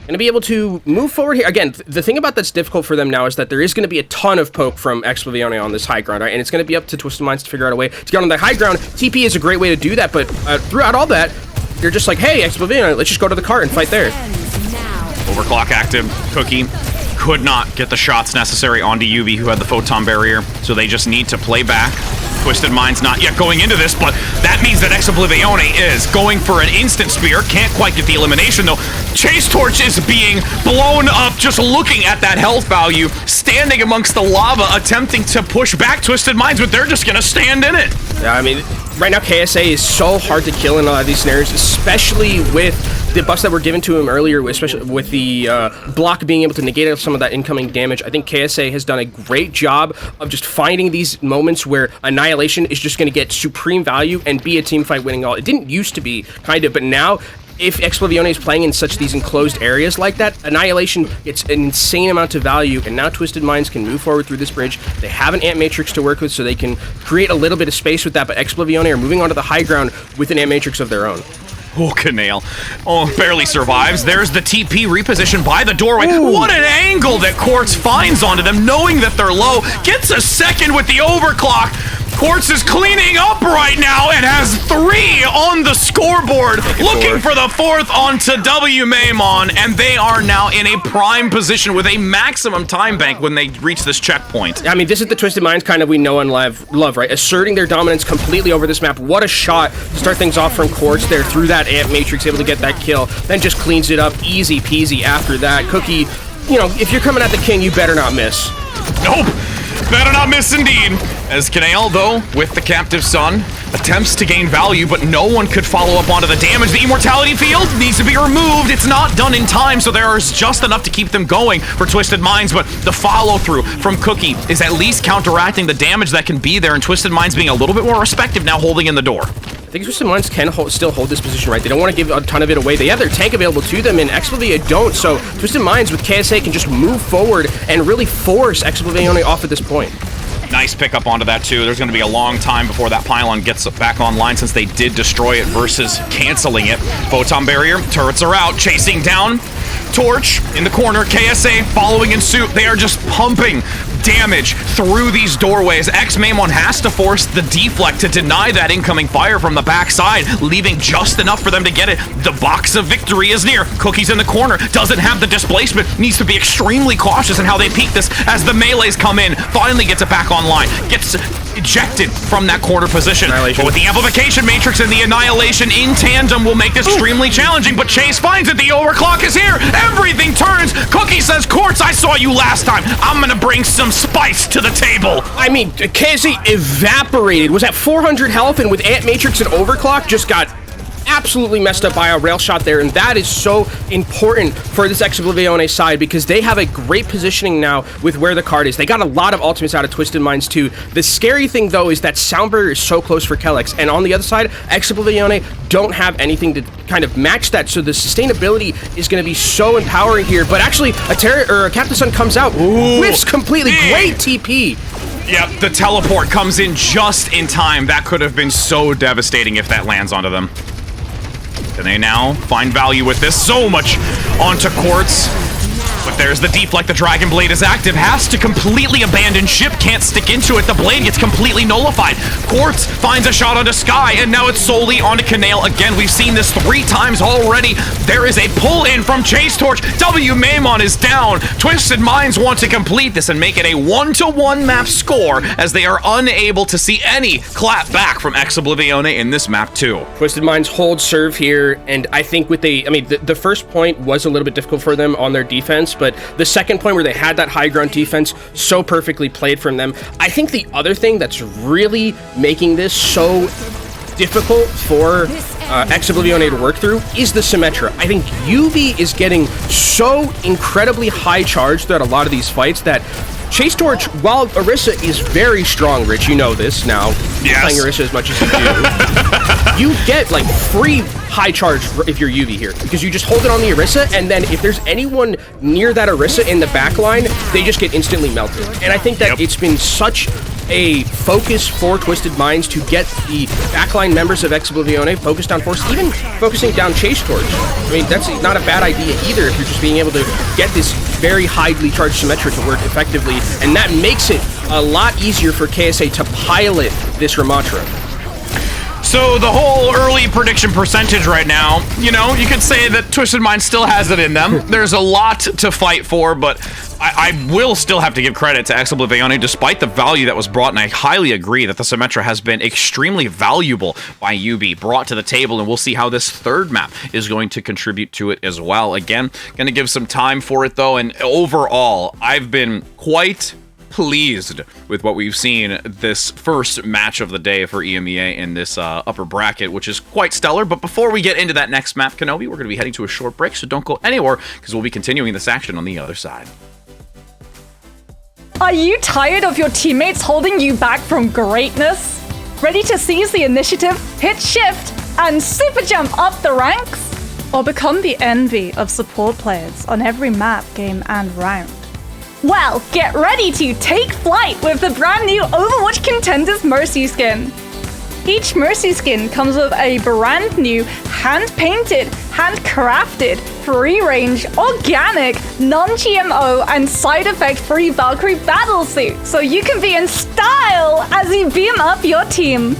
going to be able to move forward here. Again, the thing about that's difficult for them now is that there is going to be a ton of poke from Oblivione on this high ground, right? And it's going to be up to Twisted Minds to figure out a way to get on the high ground. TP is a great way to do that, but throughout all that, you're just like, hey, Oblivione, let's just go to the cart and fight there. Overclock active. Cookie could not get the shots necessary onto Yubi, who had the photon barrier, so they just need to play back. Twisted Minds not yet going into this, but that means that Oblivione is going for an instant spear. Can't quite get the elimination, though. Chase Torch is being blown up, just looking at that health value, standing amongst the lava, attempting to push back Twisted Minds, but they're just going to stand in it. Yeah, I mean, right now KSA is so hard to kill in a lot of these scenarios, especially with the buffs that were given to him earlier, especially with the block being able to negate some of that incoming damage. I think KSA has done a great job of just finding these moments where Annihilation is just going to get supreme value and be a team fight winning all. It didn't used to be, kind of, but now, if Oblivione is playing in such these enclosed areas like that, Annihilation gets an insane amount of value, and now Twisted Minds can move forward through this bridge. They have an Ant Matrix to work with, so they can create a little bit of space with that, but Oblivione are moving onto the high ground with an Ant Matrix of their own. Oh, Canale. Oh, barely survives. There's the TP reposition by the doorway. Ooh. What an angle that Quartz finds onto them, knowing that they're low. Gets a second with the overclock. Quartz is cleaning up right now and has 3 on the scoreboard, looking for the 4th onto W Maimon, and they are now in a prime position with a maximum time bank when they reach this checkpoint. I mean, this is the Twisted Minds kind of we know and love, right? Asserting their dominance completely over this map. What a shot to start things off from Quartz there through that Ant Matrix, able to get that kill, then just cleans it up easy peasy after that. Cookie, you know, if you're coming at the king, you better not miss. Nope. Better not miss indeed. As Canale, though, with the Captive Sun, attempts to gain value, but no one could follow up onto the damage. The Immortality Field needs to be removed. It's not done in time, so there's just enough to keep them going for Twisted Minds, but the follow-through from Cookie is at least counteracting the damage that can be there, and Twisted Minds being a little bit more respective now, holding in the door. I think Twisted Minds can still hold this position, right? They don't want to give a ton of it away. They have their tank available to them, and Oblivione don't, so Twisted Minds with KSA can just move forward and really force Oblivione off at this point. Nice pickup onto that, too. There's going to be a long time before that pylon gets back online since they did destroy it versus canceling it. Photon barrier, turrets are out, chasing down. Torch in the corner, KSA following in suit. They are just pumping damage through these doorways. X-Maimon has to force the deflect to deny that incoming fire from the backside, leaving just enough for them to get it. The box of victory is near. Cookie's in the corner, doesn't have the displacement, needs to be extremely cautious in how they peek this as the melees come in, finally gets it back online, gets ejected from that corner position. But with the amplification matrix and the annihilation in tandem will make this extremely challenging, but Chase finds it, the overclock is here, everything turns. Cookie says, Quartz, I saw you last time, I'm gonna bring some spice to the table. I mean, KSA evaporated, was at 400 health, and with Ant Matrix and overclock just got absolutely messed up by a rail shot there, and that is so important for this Oblivione side because they have a great positioning now with where the card is. They got a lot of ultimates out of Twisted Minds too. The scary thing though is that Sound Barrier is so close for Kellex, and on the other side, Oblivione don't have anything to kind of match that, so the sustainability is going to be so empowering here. But actually, a Captain Sun comes out, whiffs completely, great TP. Yep, the teleport comes in just in time. That could have been so devastating if that lands onto them. Can they now find value with this? So much onto Quartz. But there's the deflect. The Dragon Blade is active. Has to completely abandon ship. Can't stick into it. The blade gets completely nullified. Quartz finds a shot onto Sky, and now it's solely onto Canale. Again, we've seen this 3 times already. There is a pull-in from Chase Torch. W-Maimon is down. Twisted Minds want to complete this and make it a 1-to-1 map score as they are unable to see any clap back from Oblivione in this map too. Twisted Minds hold serve here, and I think with the first point was a little bit difficult for them on their defense, but the second point where they had that high ground defense so perfectly played from them. I think the other thing that's really making this so difficult for Oblivione to work through is the Symmetra. I think UV is getting so incredibly high charged throughout a lot of these fights that Chase Torch, while Orisa is very strong, Rich, you know this now, playing Orisa as much as you do, you get like free high charge if you're UV here, because you just hold it on the Orisa, and then if there's anyone near that Orisa in the back line, they just get instantly melted. And I think that it's been such a focus for Twisted Minds to get the backline members of Oblivione focused on Force, even focusing down Chase Torch. I mean, that's not a bad idea either if you're just being able to get this very highly charged Symmetra to work effectively, and that makes it a lot easier for KSA to pilot this Ramatra. So the whole early prediction percentage right now, you know, you could say that Twisted Mind still has it in them. There's a lot to fight for, but I will still have to give credit to Oblivione despite the value that was brought, and I highly agree that the Symmetra has been extremely valuable by UB, brought to the table, and we'll see how this third map is going to contribute to it as well. Again, going to give some time for it though, and overall, I've been quite pleased with what we've seen this first match of the day for EMEA in this upper bracket, which is quite stellar. But before we get into that next map, Kenobi, we're going to be heading to a short break, so don't go anywhere because we'll be continuing this action on the other side. Are you tired of your teammates holding you back from greatness? Ready to seize the initiative, hit shift, and super jump up the ranks? Or become the envy of support players on every map, game, and round? Well, get ready to take flight with the brand new Overwatch Contenders Mercy skin. Each Mercy skin comes with a brand new, hand-painted, hand-crafted, free-range, organic, non-GMO, and side effect-free Valkyrie battlesuit, so you can be in style as you beam up your team.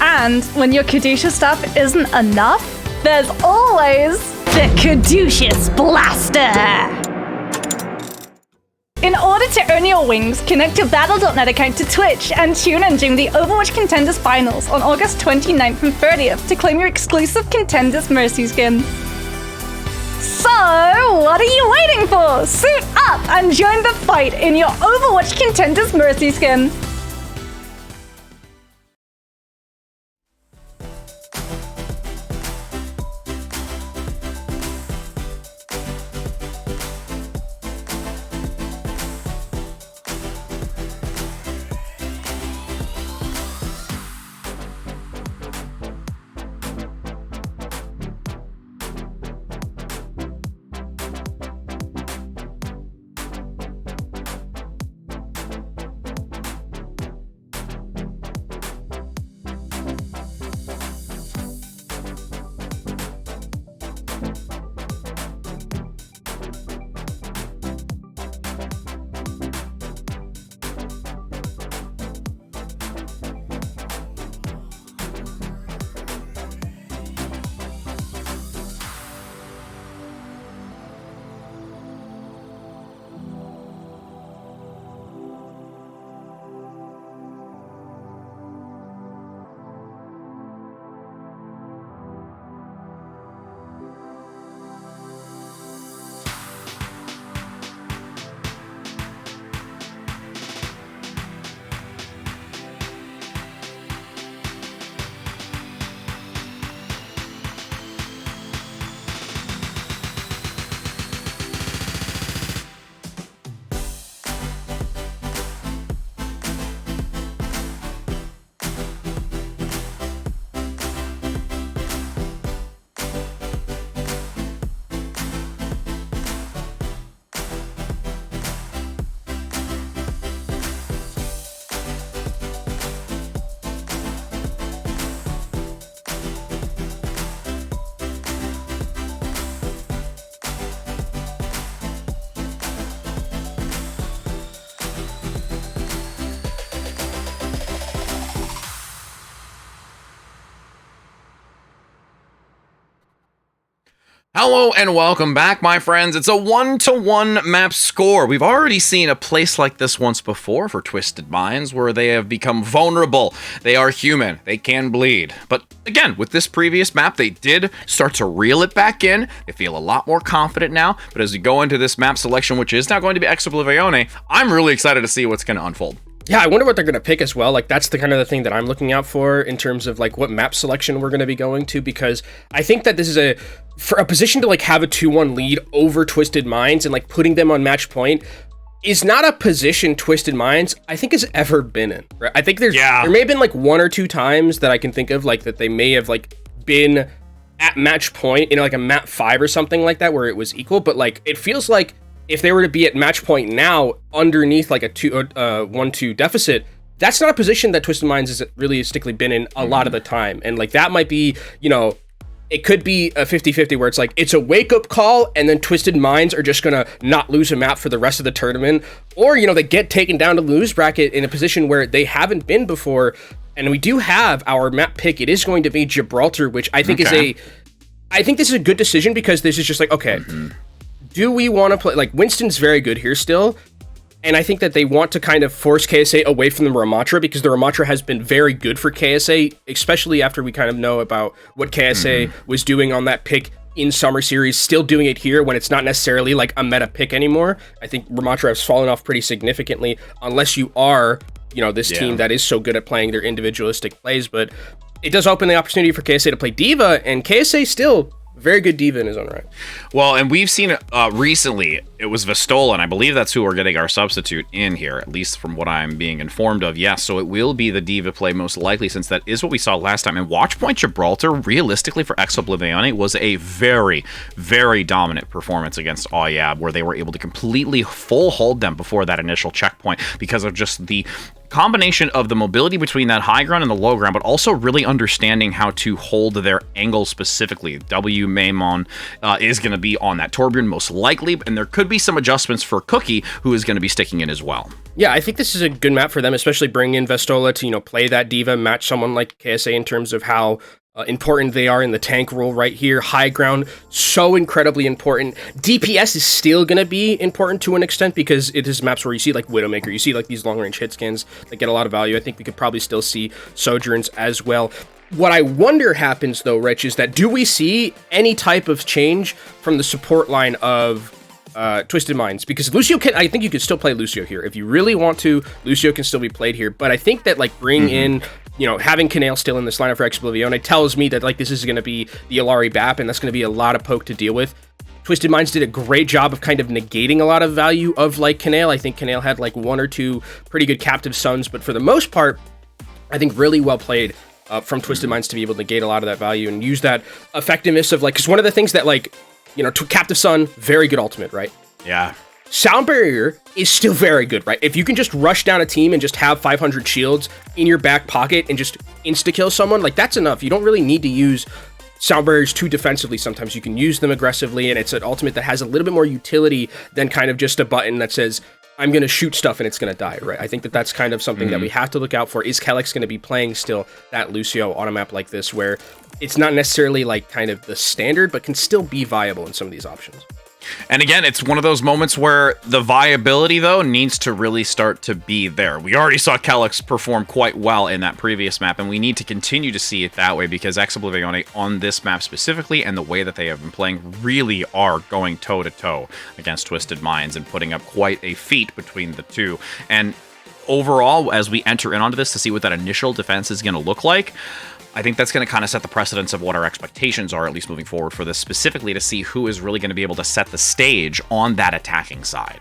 And when your Caduceus stuff isn't enough, there's always the Caduceus Blaster! In order to earn your wings, connect your Battle.net account to Twitch and tune in during the Overwatch Contenders Finals on August 29th and 30th to claim your exclusive Contenders Mercy skin. So, what are you waiting for? Suit up and join the fight in your Overwatch Contenders Mercy skin. Hello and welcome back, my friends. It's a 1-to-1 map score. We've already seen a place like this once before for Twisted Minds, where they have become vulnerable. They are human. They can bleed. But again, with this previous map, they did start to reel it back in. They feel a lot more confident now. But as we go into this map selection, which is now going to be Oblivione, I'm really excited to see what's going to unfold. Yeah, I wonder what they're going to pick as well. Like, that's the kind of the thing that I'm looking out for in terms of, like, what map selection we're going to be going to, because I think that this is for a position to, like, have a 2-1 lead over Twisted Minds and, like, putting them on match point is not a position Twisted Minds, I think, has ever been in, right? I think there may have been, like, 1 or 2 times that I can think of, like, that they may have, like, been at match point in, like, a map 5 or something like that where it was equal, but, like, it feels like if they were to be at match point now underneath like a 1-2 deficit, that's not a position that Twisted Minds has realistically been in a lot of the time. And like that might be, you know, it could be a 50-50 where it's like it's a wake-up call and then Twisted Minds are just gonna not lose a map for the rest of the tournament, or you know, they get taken down to the lose bracket in a position where they haven't been before. And we do have our map pick. It is going to be Gibraltar, which I think I think this is a good decision, because this is just like, okay, do we want to play, like, Winston's very good here still, and I think that they want to kind of force KSA away from the Ramatra, because the Ramatra has been very good for KSA, especially after we kind of know about what KSA was doing on that pick in Summer Series, still doing it here when it's not necessarily like a meta pick anymore. I think Ramatra has fallen off pretty significantly, unless you are, you know, this team that is so good at playing their individualistic plays, but it does open the opportunity for KSA to play Diva, and KSA still very good Diva in his own right. Well, and we've seen recently, it was Vistola, and I believe that's who we're getting our substitute in here, at least from what I'm being informed of. Yes, so it will be the Diva play most likely, since that is what we saw last time. And Watchpoint Gibraltar, realistically, for Oblivione, was a very, very dominant performance against Oyab, where they were able to completely full hold them before that initial checkpoint because of just the combination of the mobility between that high ground and the low ground, but also really understanding how to hold their angle specifically. W Maimon is going to be on that Torbjorn most likely, and there could be some adjustments for Cookie, who is going to be sticking in as well. Yeah, I think this is a good map for them, especially bringing in Vestola to, you know, play that Diva, match someone like KSA in terms of how important they are in the tank role right here. High ground, so incredibly important. DPS is still going to be important to an extent, because it is maps where you see like Widowmaker, you see like these long-range hit scans that get a lot of value. I think we could probably still see Sojourns as well. What I wonder happens though, Rich, is that do we see any type of change from the support line of Twisted Minds? Because Lucio I think you could still play Lucio here. If you really want to, Lucio can still be played here. But I think that like bring in, you know, having Canale still in this lineup for Oblivione tells me that like this is going to be the Illari BAP, and that's going to be a lot of poke to deal with. Twisted Minds did a great job of kind of negating a lot of value of like Canale. I think Canale had like 1 or 2 pretty good captive Suns, but for the most part, I think really well played from Twisted Minds to be able to negate a lot of that value and use that effectiveness of like, because one of the things that like, you know, Captive Sun, very good ultimate, right? Yeah. Sound Barrier is still very good, right? If you can just rush down a team and just have 500 shields in your back pocket and just insta-kill someone, like that's enough. You don't really need to use Sound Barriers too defensively. Sometimes you can use them aggressively, and it's an ultimate that has a little bit more utility than kind of just a button that says, I'm going to shoot stuff and it's going to die, right? I think that that's kind of something that we have to look out for. Is Kellex going to be playing still that Lucio on a map like this, where it's not necessarily like kind of the standard, but can still be viable in some of these options? And again, it's one of those moments where the viability, though, needs to really start to be there. We already saw Kellex perform quite well in that previous map, and we need to continue to see it that way, because Oblivione on this map specifically, and the way that they have been playing, really are going toe-to-toe against Twisted Minds and putting up quite a feat between the two. And overall, as we enter in onto this to see what that initial defense is going to look like, I think that's going to kind of set the precedence of what our expectations are, at least moving forward for this, specifically to see who is really going to be able to set the stage on that attacking side.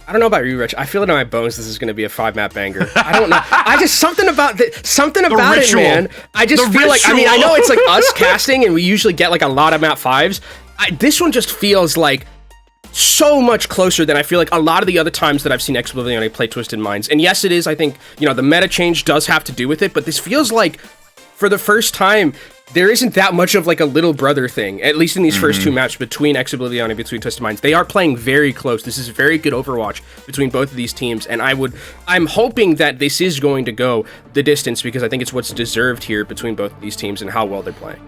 I don't know about you, Rich. I feel it in my bones this is going to be a 5-map banger. I don't know. I just, something about it, man. I just feel like, I mean, I know it's like us casting, and we usually get like a lot of map 5s. This one just feels like so much closer than I feel like a lot of the other times that I've seen Oblivione play Twisted Minds. And yes, it is. I think, you know, the meta change does have to do with it, but this feels like, for the first time, there isn't that much of like a little brother thing, at least in these first 2 maps between Oblivione and between Twisted Minds. They are playing very close. This is very good Overwatch between both of these teams, and I'm hoping that this is going to go the distance, because I think it's what's deserved here between both of these teams and how well they're playing.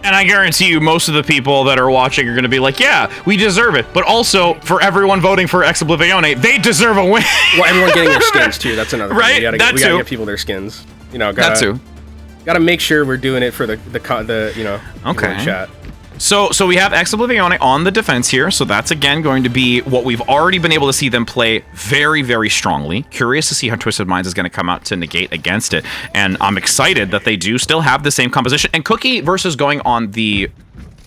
And I guarantee you, most of the people that are watching are going to be like, yeah, we deserve it. But also, for everyone voting for Oblivione, they deserve a win. Well, everyone getting their skins, too. That's another right? thing. We gotta get people their skins. You know, that too. Gotta make sure we're doing it for the you know, chat. So we have Oblivione on the defense here, so that's again going to be what we've already been able to see them play very, very strongly. Curious to see how Twisted Minds is going to come out to negate against it, and I'm excited that they do still have the same composition. And Cookie versus going on the,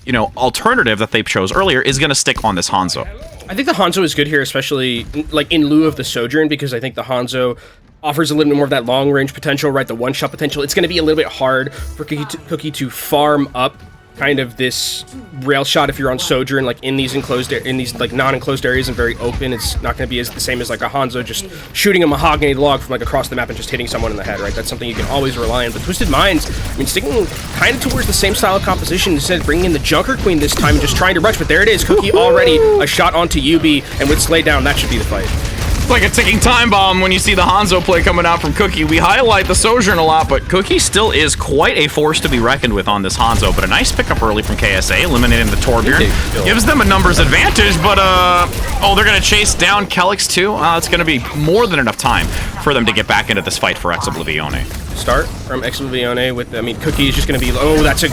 you know, alternative that they chose earlier is going to stick on this Hanzo. I think the Hanzo is good here, especially like in lieu of the Sojourn, because I think the Hanzo offers a little bit more of that long-range potential, right? The one-shot potential. It's going to be a little bit hard for Cookie to farm up kind of this rail shot if you're on Sojourn, like in these enclosed, in these like non-enclosed areas and very open. It's not going to be the same as like a Hanzo just shooting a mahogany log from like across the map and just hitting someone in the head, right? That's something you can always rely on. But Twisted Minds, I mean, sticking kind of towards the same style of composition, instead of bringing in the Junker Queen this time and just trying to rush. But there it is, Cookie already a shot onto UB, and with Slay down, that should be the fight. Like a ticking time bomb when you see the Hanzo play coming out from Cookie. We highlight the Sojourn a lot, but Cookie still is quite a force to be reckoned with on this Hanzo. But a nice pickup early from KSA, eliminating the Torbjorn. Gives them a numbers advantage, but oh, they're going to chase down Kelix too. It's going to be more than enough time for them to get back into this fight for Oblivione. Start from Oblivione with, I mean, Cookie is just going to be, oh, that's a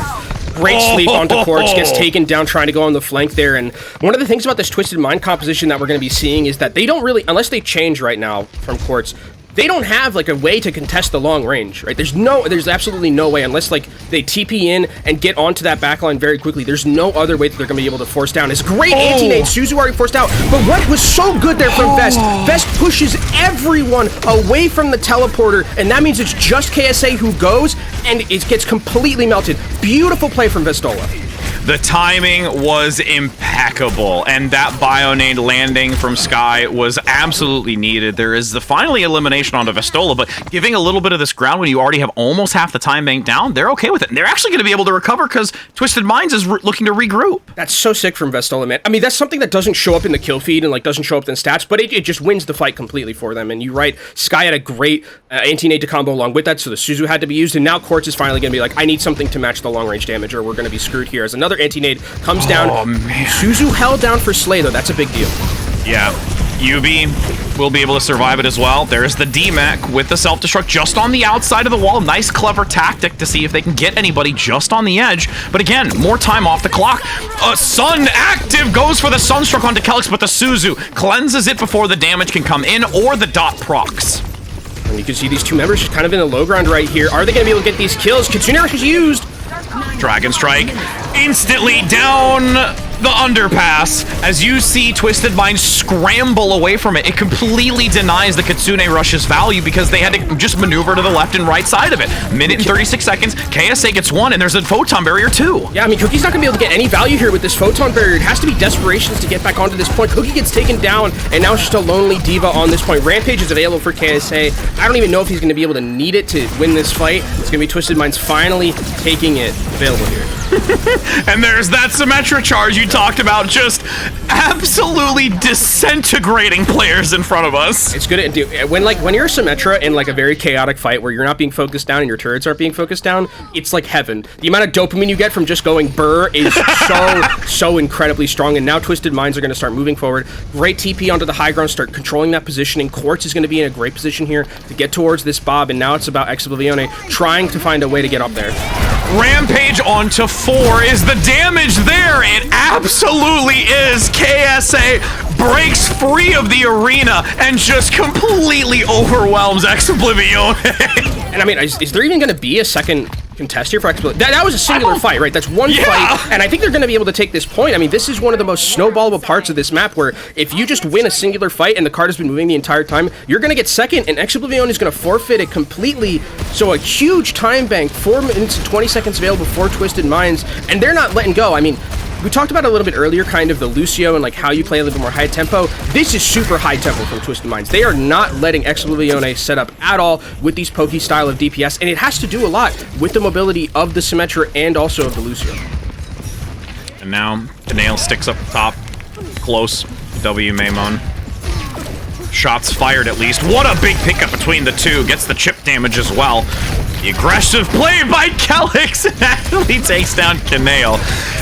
great sleep onto Quartz, gets taken down trying to go on the flank there. And one of the things about this Twisted Mind composition that we're going to be seeing is that they don't really, unless they change right now from Quartz, they don't have like a way to contest the long range, right? There's absolutely no way, unless like they TP in and get onto that backline very quickly. There's no other way that they're going to be able to force down. It's great anti-nade. Suzu already forced out, but what was so good there from Vest? Vest pushes everyone away from the teleporter, and that means it's just KSA who goes, and it gets completely melted. Beautiful play from Vestola. The timing was impeccable, and that Bionade landing from Sky was absolutely needed. There is the finally elimination onto Vestola, but giving a little bit of this ground when you already have almost half the time bank down, they're okay with it. And they're actually going to be able to recover because Twisted Minds is looking to regroup. That's so sick from Vestola, man. I mean, that's something that doesn't show up in the kill feed and like doesn't show up in stats, but it just wins the fight completely for them. And you're right, Sky had a great anti-nade to combo along with that, so the Suzu had to be used, and now Quartz is finally going to be like, I need something to match the long-range damage or we're going to be screwed here. As another anti-nade comes down. Oh, man. Suzu held down for Slay, though. That's a big deal. Yeah. UB will be able to survive it as well. There's the D-Mech with the self-destruct just on the outside of the wall. Nice, clever tactic to see if they can get anybody just on the edge. But again, more time off the clock. Sun active goes for the Sunstruck onto Kelix, but the Suzu cleanses it before the damage can come in or the dot procs. And you can see these two members just kind of in the low ground right here. Are they going to be able to get these kills? Kitsune is used. Dragon Strike instantly down the underpass as you see Twisted Mind scramble away from it. It completely denies the Kitsune Rush's value because they had to just maneuver to the left and right side of it. Minute and 36 seconds, KSA gets one, and there's a Photon Barrier too. Yeah, I mean, Cookie's not going to be able to get any value here with this Photon Barrier. It has to be desperations to get back onto this point. Cookie gets taken down, and now it's just a lonely diva on this point. Rampage is available for KSA. I don't even know if he's going to be able to need it to win this fight. It's going to be Twisted Minds finally taking it available here. And there's that Symmetra charge you talked about, just absolutely disintegrating players in front of us. It's good at when you're a Symmetra in like a very chaotic fight where you're not being focused down and your turrets aren't being focused down, it's like heaven. The amount of dopamine you get from just going burr is so incredibly strong. And now Twisted Minds are going to start moving forward. Great TP onto the high ground, start controlling that positioning. Quartz is going to be in a great position here to get towards this Bob, and now it's about Oblivione trying to find a way to get up there. Rampage onto 4. Is the damage there? It absolutely is. KSA breaks free of the arena and just completely overwhelms Oblivione. And I mean, is there even going to be a second contest here for Oblivione? That was a singular fight, right? That's one fight, and I think they're going to be able to take this point. I mean, this is one of the most snowballable parts of this map, where if you just win a singular fight and the card has been moving the entire time, you're going to get second, and Oblivione is going to forfeit it completely. So a huge time bank, 4 minutes and 20 seconds available for Twisted Minds, and they're not letting go. I mean, we talked about a little bit earlier, kind of the Lucio and like how you play a little bit more high tempo. This is super high tempo from Twisted Minds. They are not letting Oblivione set up at all with these pokey style of DPS, and it has to do a lot with the mobility of the Symmetra and also of the Lucio. And now the nail sticks up top, close. W Maimon. Shots fired at least. What a big pickup between the two. Gets the chip damage as well. The aggressive play by Kelix actually takes down Canale.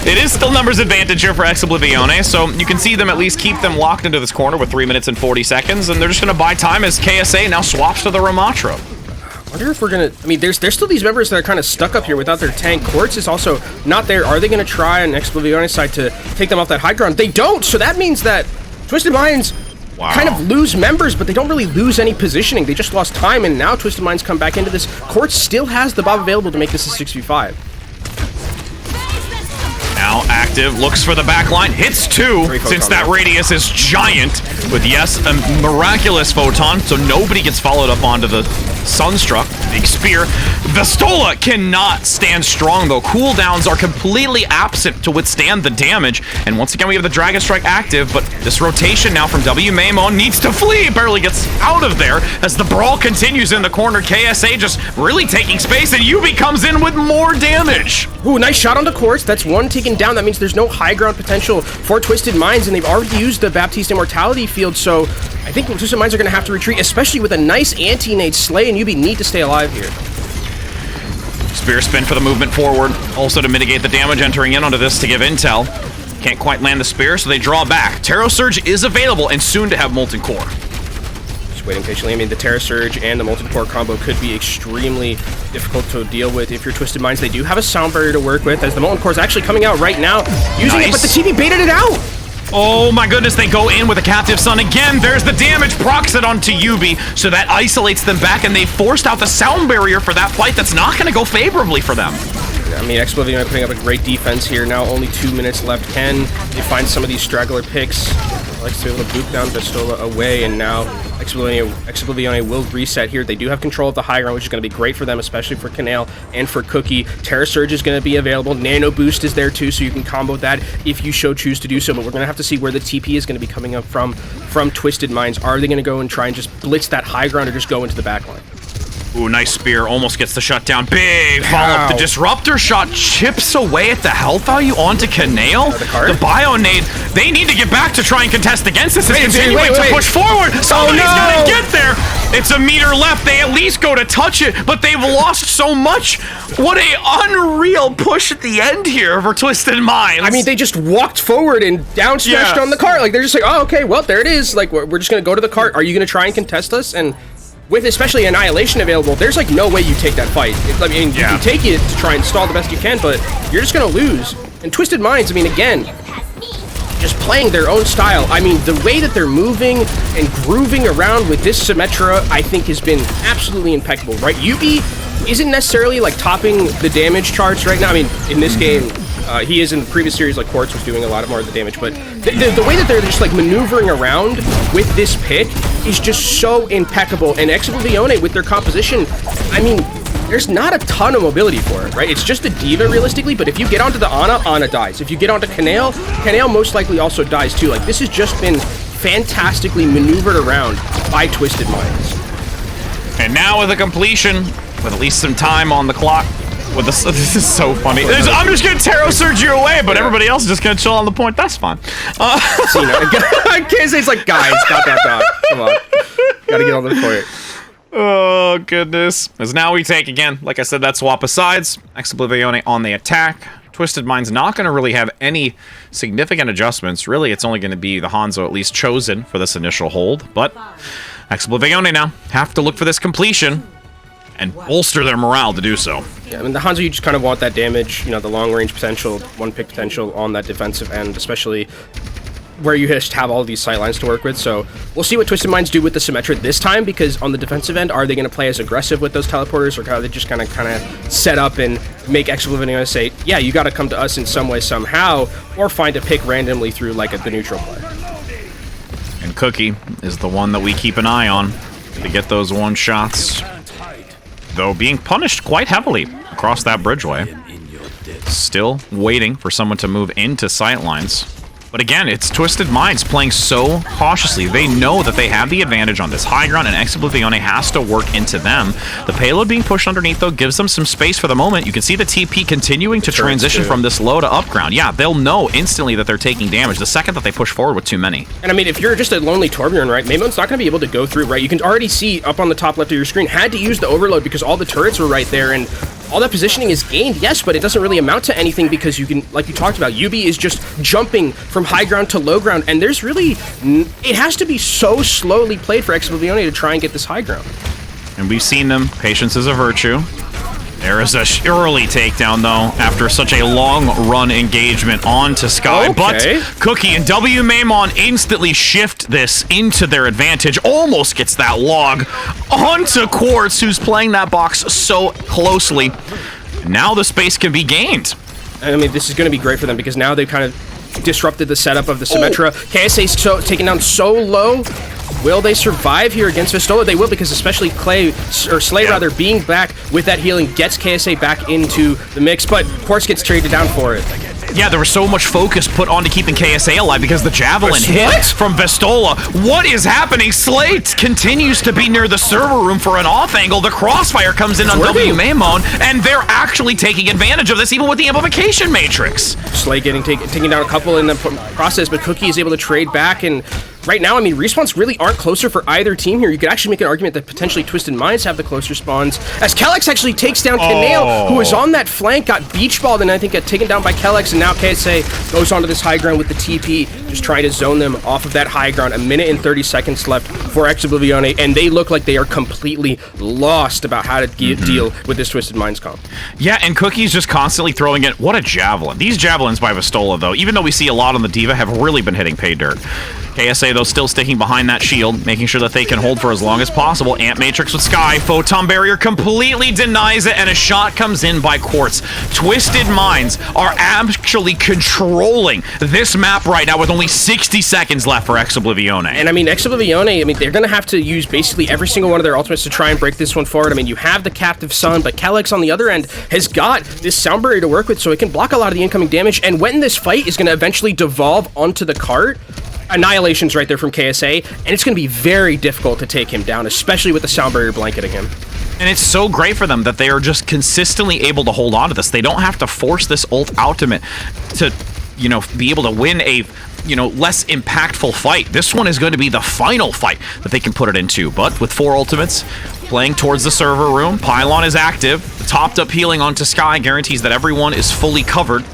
It is still numbers advantage here for Oblivione, so you can see them at least keep them locked into this corner with 3 minutes and 40 seconds, and they're just going to buy time as KSA now swaps to the Ramatra. I wonder if we're gonna. I mean, there's still these members that are kind of stuck up here without their tank. Quartz is also not there. Are they gonna try on Oblivione's side to take them off that high ground? They don't. So that means that Twisted Minds kind of lose members, but they don't really lose any positioning. They just lost time, and now Twisted Minds come back into this. Quartz still has the Bob available to make this a 6v5. Now active, looks for the back line, hits 2, since that radius is giant, with yes, a miraculous photon, so nobody gets followed up onto the Sunstruck. Big spear. Vestola cannot stand strong though. Cooldowns are completely absent to withstand the damage, and once again we have the Dragon Strike active, but this rotation now from WMAMO needs to flee, barely gets out of there as the brawl continues in the corner. KSA just really taking space, and Yubi comes in with more damage. Ooh, nice shot on the Quartz. That's one taken down. That means there's no high ground potential for Twisted Minds, and they've already used the Baptiste Immortality field, so I think Twisted Minds are going to have to retreat, especially with a nice anti-nade. Slay and Yubi need to stay alive here. Spear spin for the movement forward, also to mitigate the damage entering in onto this to give intel. Can't quite land the spear, so they draw back. Terror Surge is available and soon to have Molten Core. Just waiting patiently. I mean, the Terror Surge and the Molten Core combo could be extremely difficult to deal with if you're Twisted Minds. They do have a sound barrier to work with, as the Molten Core is actually coming out right now, using it, but the TV baited it out! Oh my goodness, they go in with a Captive Sun again. There's the damage, procs it onto Yubi, so that isolates them back, and they forced out the sound barrier for that fight that's not going to go favorably for them. I mean, Oblivione putting up a great defense here. Now only 2 minutes left. Can they find some of these straggler picks? Likes to be able to boot down Vestola away, and now Oblivione will reset here. They do have control of the high ground, which is going to be great for them, especially for Canale and for Cookie. Terror Surge is going to be available. Nano Boost is there too, so you can combo that if you choose to do so, but we're going to have to see where the TP is going to be coming up from Twisted Minds. Are they going to go and try and just blitz that high ground or just go into the back line? Ooh, nice spear. Almost gets the shutdown. Big follow-up. The Disruptor shot chips away at the health value onto Canale. The Bio-Nade, they need to get back to try and contest against this. It's continuing to push forward. Somebody's gonna get there. It's a meter left. They at least go to touch it, but they've lost so much. What a unreal push at the end here for Twisted Minds. I mean, they just walked forward and down smashed on the cart. Like, they're just like, oh, okay, well, there it is. Like, we're just gonna go to the cart. Are you gonna try and contest us? And with especially Annihilation available, there's like no way you take that fight. I mean, you can take it to try and stall the best you can, but you're just gonna lose. And Twisted Minds, I mean, again, just playing their own style. I mean, the way that they're moving and grooving around with this Symmetra, I think has been absolutely impeccable, right? Yubi isn't necessarily like topping the damage charts right now. I mean, in this game, he is in the previous series, like Quartz was doing a lot more of the damage, but the way that they're just like maneuvering around with this pick is just so impeccable. And Oblivione with their composition, I mean, there's not a ton of mobility for it, right? It's just a D.Va realistically, but if you get onto the Ana dies. If you get onto Canale, Canale most likely also dies too. Like, this has just been fantastically maneuvered around by Twisted Minds. And now with a completion, with at least some time on the clock, with this is so funny. I'm just gonna Terror Surge you away, but everybody else is just gonna chill on the point. That's fine. I can't say it's like, guys, dot. Come on, gotta get on the point. Oh goodness. As now we take again, like I said, that swap of sides. Oblivione on the attack. Twisted Mind's not going to really have any significant adjustments. Really, it's only going to be the Hanzo at least chosen for this initial hold. But Oblivione now have to look for this completion and bolster their morale to do so. Yeah, I mean, the Hanzo, you just kind of want that damage, you know, the long-range potential, one-pick potential on that defensive end, especially where you just have all these sightlines to work with. So we'll see what Twisted Minds do with the Symmetra this time, because on the defensive end, are they going to play as aggressive with those teleporters, or are they just kind of set up and make Oblivione say, yeah, you got to come to us in some way, somehow, or find a pick randomly through like the neutral play. And Cookie is the one that we keep an eye on to get those one shots, though being punished quite heavily across that bridgeway. Still waiting for someone to move into sightlines. But again, it's Twisted Minds playing so cautiously. They know that they have the advantage on this high ground, and Oblivione has to work into them. The payload being pushed underneath, though, gives them some space for the moment. You can see the TP continuing to transition from this low to up ground. Yeah, they'll know instantly that they're taking damage the second that they push forward with too many. And I mean, if you're just a lonely Torbjorn, right, Maymon's not going to be able to go through, right? You can already see up on the top left of your screen, had to use the overload because all the turrets were right there, and all that positioning is gained, yes, but it doesn't really amount to anything because you can, like you talked about, Yubi is just jumping from high ground to low ground, and there's really, it has to be so slowly played for Oblivione to try and get this high ground. And we've seen them. Patience is a virtue. There is a early takedown, though, after such a long-run engagement onto Sky. Okay. But Cookie and WMaimon instantly shift this into their advantage. Almost gets that log onto Quartz, who's playing that box so closely. Now the space can be gained. I mean, this is going to be great for them because now they've kind of disrupted the setup of the Symmetra. KSA's taken down so low. Will they survive here against Vistola? They will, because especially Slay rather, being back with that healing gets KSA back into the mix, but Quartz gets traded down for it. Yeah, there was so much focus put onto keeping KSA alive because the Javelin hit from Vistola. What is happening? Slate continues to be near the server room for an off angle. The crossfire comes in on WMaimon, and they're actually taking advantage of this, even with the amplification matrix. Slay getting taking down a couple in the process, but Cookie is able to trade back, and right now, I mean, respawns really aren't closer for either team here. You could actually make an argument that potentially Twisted Minds have the closer spawns, as Kellex actually takes down Kanale, who was on that flank, got beach balled, and I think got taken down by Kellex, and now KSA goes onto this high ground with the TP, just trying to zone them off of that high ground. A minute and 30 seconds left for Oblivione, and they look like they are completely lost about how to deal with this Twisted Minds comp. Yeah, and Cookie's just constantly throwing it. What a javelin. These javelins by Vistola, though, even though we see a lot on the Diva, have really been hitting pay dirt. KSA, though, still sticking behind that shield, making sure that they can hold for as long as possible. Amp Matrix with Sky. Photon Barrier completely denies it, and a shot comes in by Quartz. Twisted Minds are actually controlling this map right now with only 60 seconds left for Oblivione. And I mean, Oblivione, I mean, they're going to have to use basically every single one of their ultimates to try and break this one forward. I mean, you have the Captive Sun, but Kellex on the other end has got this sound barrier to work with, so it can block a lot of the incoming damage, and when this fight is going to eventually devolve onto the cart, Annihilation's right there from KSA, and it's going to be very difficult to take him down, especially with the sound barrier blanketing him. And it's so great for them that they are just consistently able to hold on to this. They don't have to force this ult ultimate to, you know, be able to win a, you know, less impactful fight. This one is going to be the final fight that they can put it into. But with 4 ultimates playing towards the server room, Pylon is active. The topped up healing onto Sky guarantees that everyone is fully covered.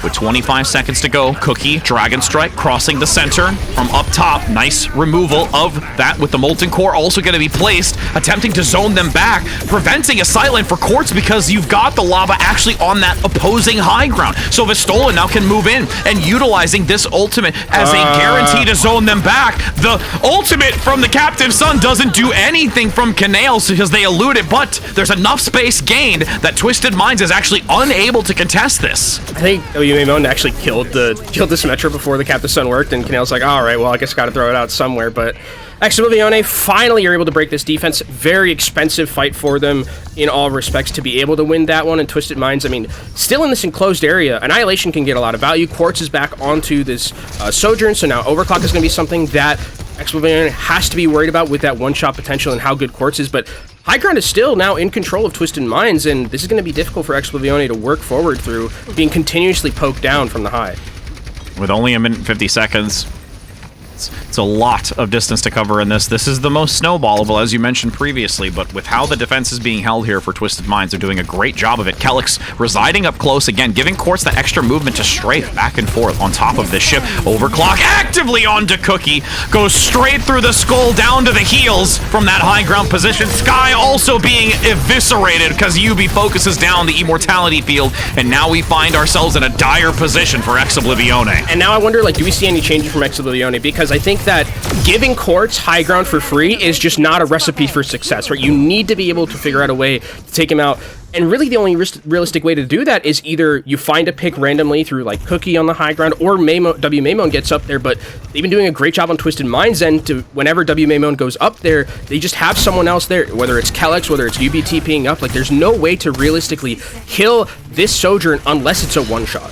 With 25 seconds to go, Cookie, Dragon Strike, crossing the center from up top. Nice removal of that with the Molten Core also going to be placed, attempting to zone them back, preventing a sideline for Quartz because you've got the lava actually on that opposing high ground. So Vistola now can move in and utilizing this ultimate as a guarantee to zone them back. The ultimate from the Captive Sun doesn't do anything from Canales because they elude it, but there's enough space gained that Twisted Minds is actually unable to contest this. I think WMaimon actually killed the Symmetra before the Captive Sun worked, and Canale's like, all right, well, I guess got to throw it out somewhere. But Oblivione finally are able to break this defense. Very expensive fight for them in all respects to be able to win that one. And Twisted Minds, I mean, still in this enclosed area, Annihilation can get a lot of value. Quartz is back onto this Sojourn, so now Overclock is going to be something that Oblivione has to be worried about with that one-shot potential and how good Quartz is. But High Ground is still now in control of Twisted Minds, and this is going to be difficult for Oblivione to work forward through being continuously poked down from the high. With only a minute and 50 seconds, it's a lot of distance to cover in this. This is the most snowballable, as you mentioned previously, but with how the defense is being held here for Twisted Minds, they're doing a great job of it. Kellex residing up close again, giving Quartz that extra movement to strafe back and forth on top of this ship. Overclock actively onto Cookie, goes straight through the skull down to the heels from that high ground position. Sky also being eviscerated because Yubi focuses down the immortality field, and now we find ourselves in a dire position for Oblivione. And now I wonder, like, do we see any changes from Oblivione? Because I think that giving Quartz high ground for free is just not a recipe for success, right? You need to be able to figure out a way to take him out. And really the only realistic way to do that is either you find a pick randomly through like Cookie on the high ground, or WMaimon gets up there, but they've been doing a great job on Twisted Minds, and whenever WMaimon goes up there, they just have someone else there, whether it's Kellex, whether it's UB TPing up. Like, there's no way to realistically kill this Sojourn unless it's a one-shot.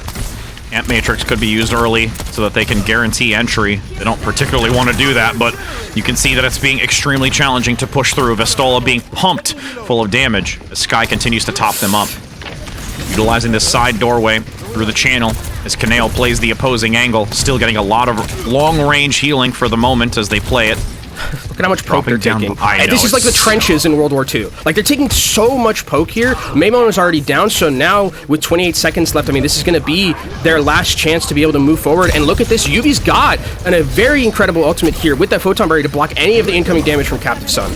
Amp Matrix could be used early so that they can guarantee entry. They don't particularly want to do that, but you can see that it's being extremely challenging to push through. Vestola being pumped full of damage as Sky continues to top them up. Utilizing this side doorway through the channel as Kaneo plays the opposing angle, still getting a lot of long-range healing for the moment as they play it. Look at how much poke they're taking. And this is like the trenches in World War II. Like, they're taking so much poke here. Maimon is already down, so now with 28 seconds left, I mean, this is going to be their last chance to be able to move forward. And look at this. Yuvi's got a very incredible ultimate here with that Photon Barrier to block any of the incoming damage from Captive Sun.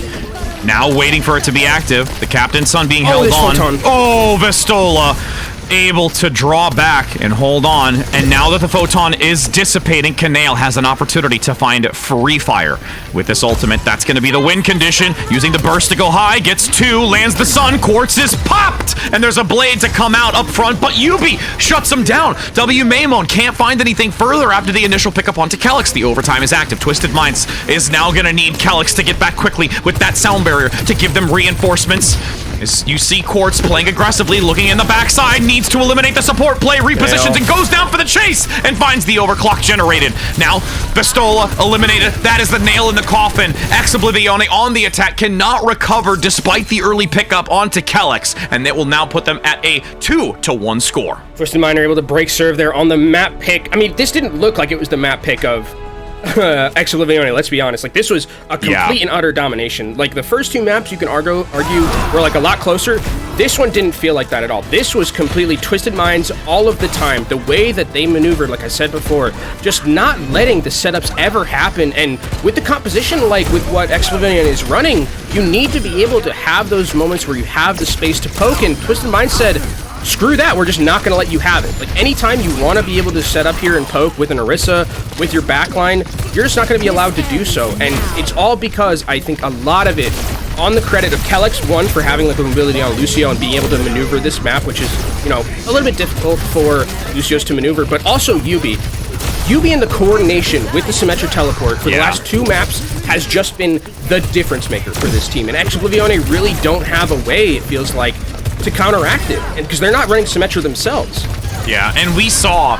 Now waiting for it to be active. The Captain Sun being held on. Photon. Oh, Vestola able to draw back and hold on. And now that the Photon is dissipating, Kaneo has an opportunity to find free fire. With this ultimate, that's going to be the win condition. Using the burst to go high, gets 2, lands the Sun, Quartz is popped! And there's a blade to come out up front, but Yubi shuts him down. W Maimon can't find anything further after the initial pickup onto Calyx. The overtime is active. Twisted Minds is now going to need Calyx to get back quickly with that sound barrier to give them reinforcements. As you see Quartz playing aggressively, looking in the backside, needs to eliminate the support play, repositions and goes down for the chase and finds the overclock generated. Now, Vestola eliminated. That is the nail in the coffin. Oblivione on the attack cannot recover despite the early pickup onto Calyx, and it will now put them at a 2-1 score. Twisted Mind are able to break serve there on the map pick. I mean, this didn't look like it was the map pick of Oblivione, let's be honest. Like, this was a complete and utter domination. Like, the first 2 maps you can argue were like a lot closer. This one didn't feel like that at all. This was completely Twisted Minds all of the time. The way that they maneuvered, like I said before, just not letting the setups ever happen. And with the composition, like with what Oblivione is running, you need to be able to have those moments where you have the space to poke, and Twisted Minds said, screw that, we're just not going to let you have it. Like, anytime you want to be able to set up here and poke with an Orisa, with your backline, you're just not going to be allowed to do so. And it's all because I think a lot of it on the credit of Calyx, one, for having like the mobility on Lucio and being able to maneuver this map, which is, you know, a little bit difficult for Lucios to maneuver, but also Yubi. Yubi and the coordination with the Symmetra teleport for the last 2 maps has just been the difference maker for this team. And Oblivione really don't have a way, it feels like, to counteract it, and because they're not running Symmetra themselves. Yeah, and we saw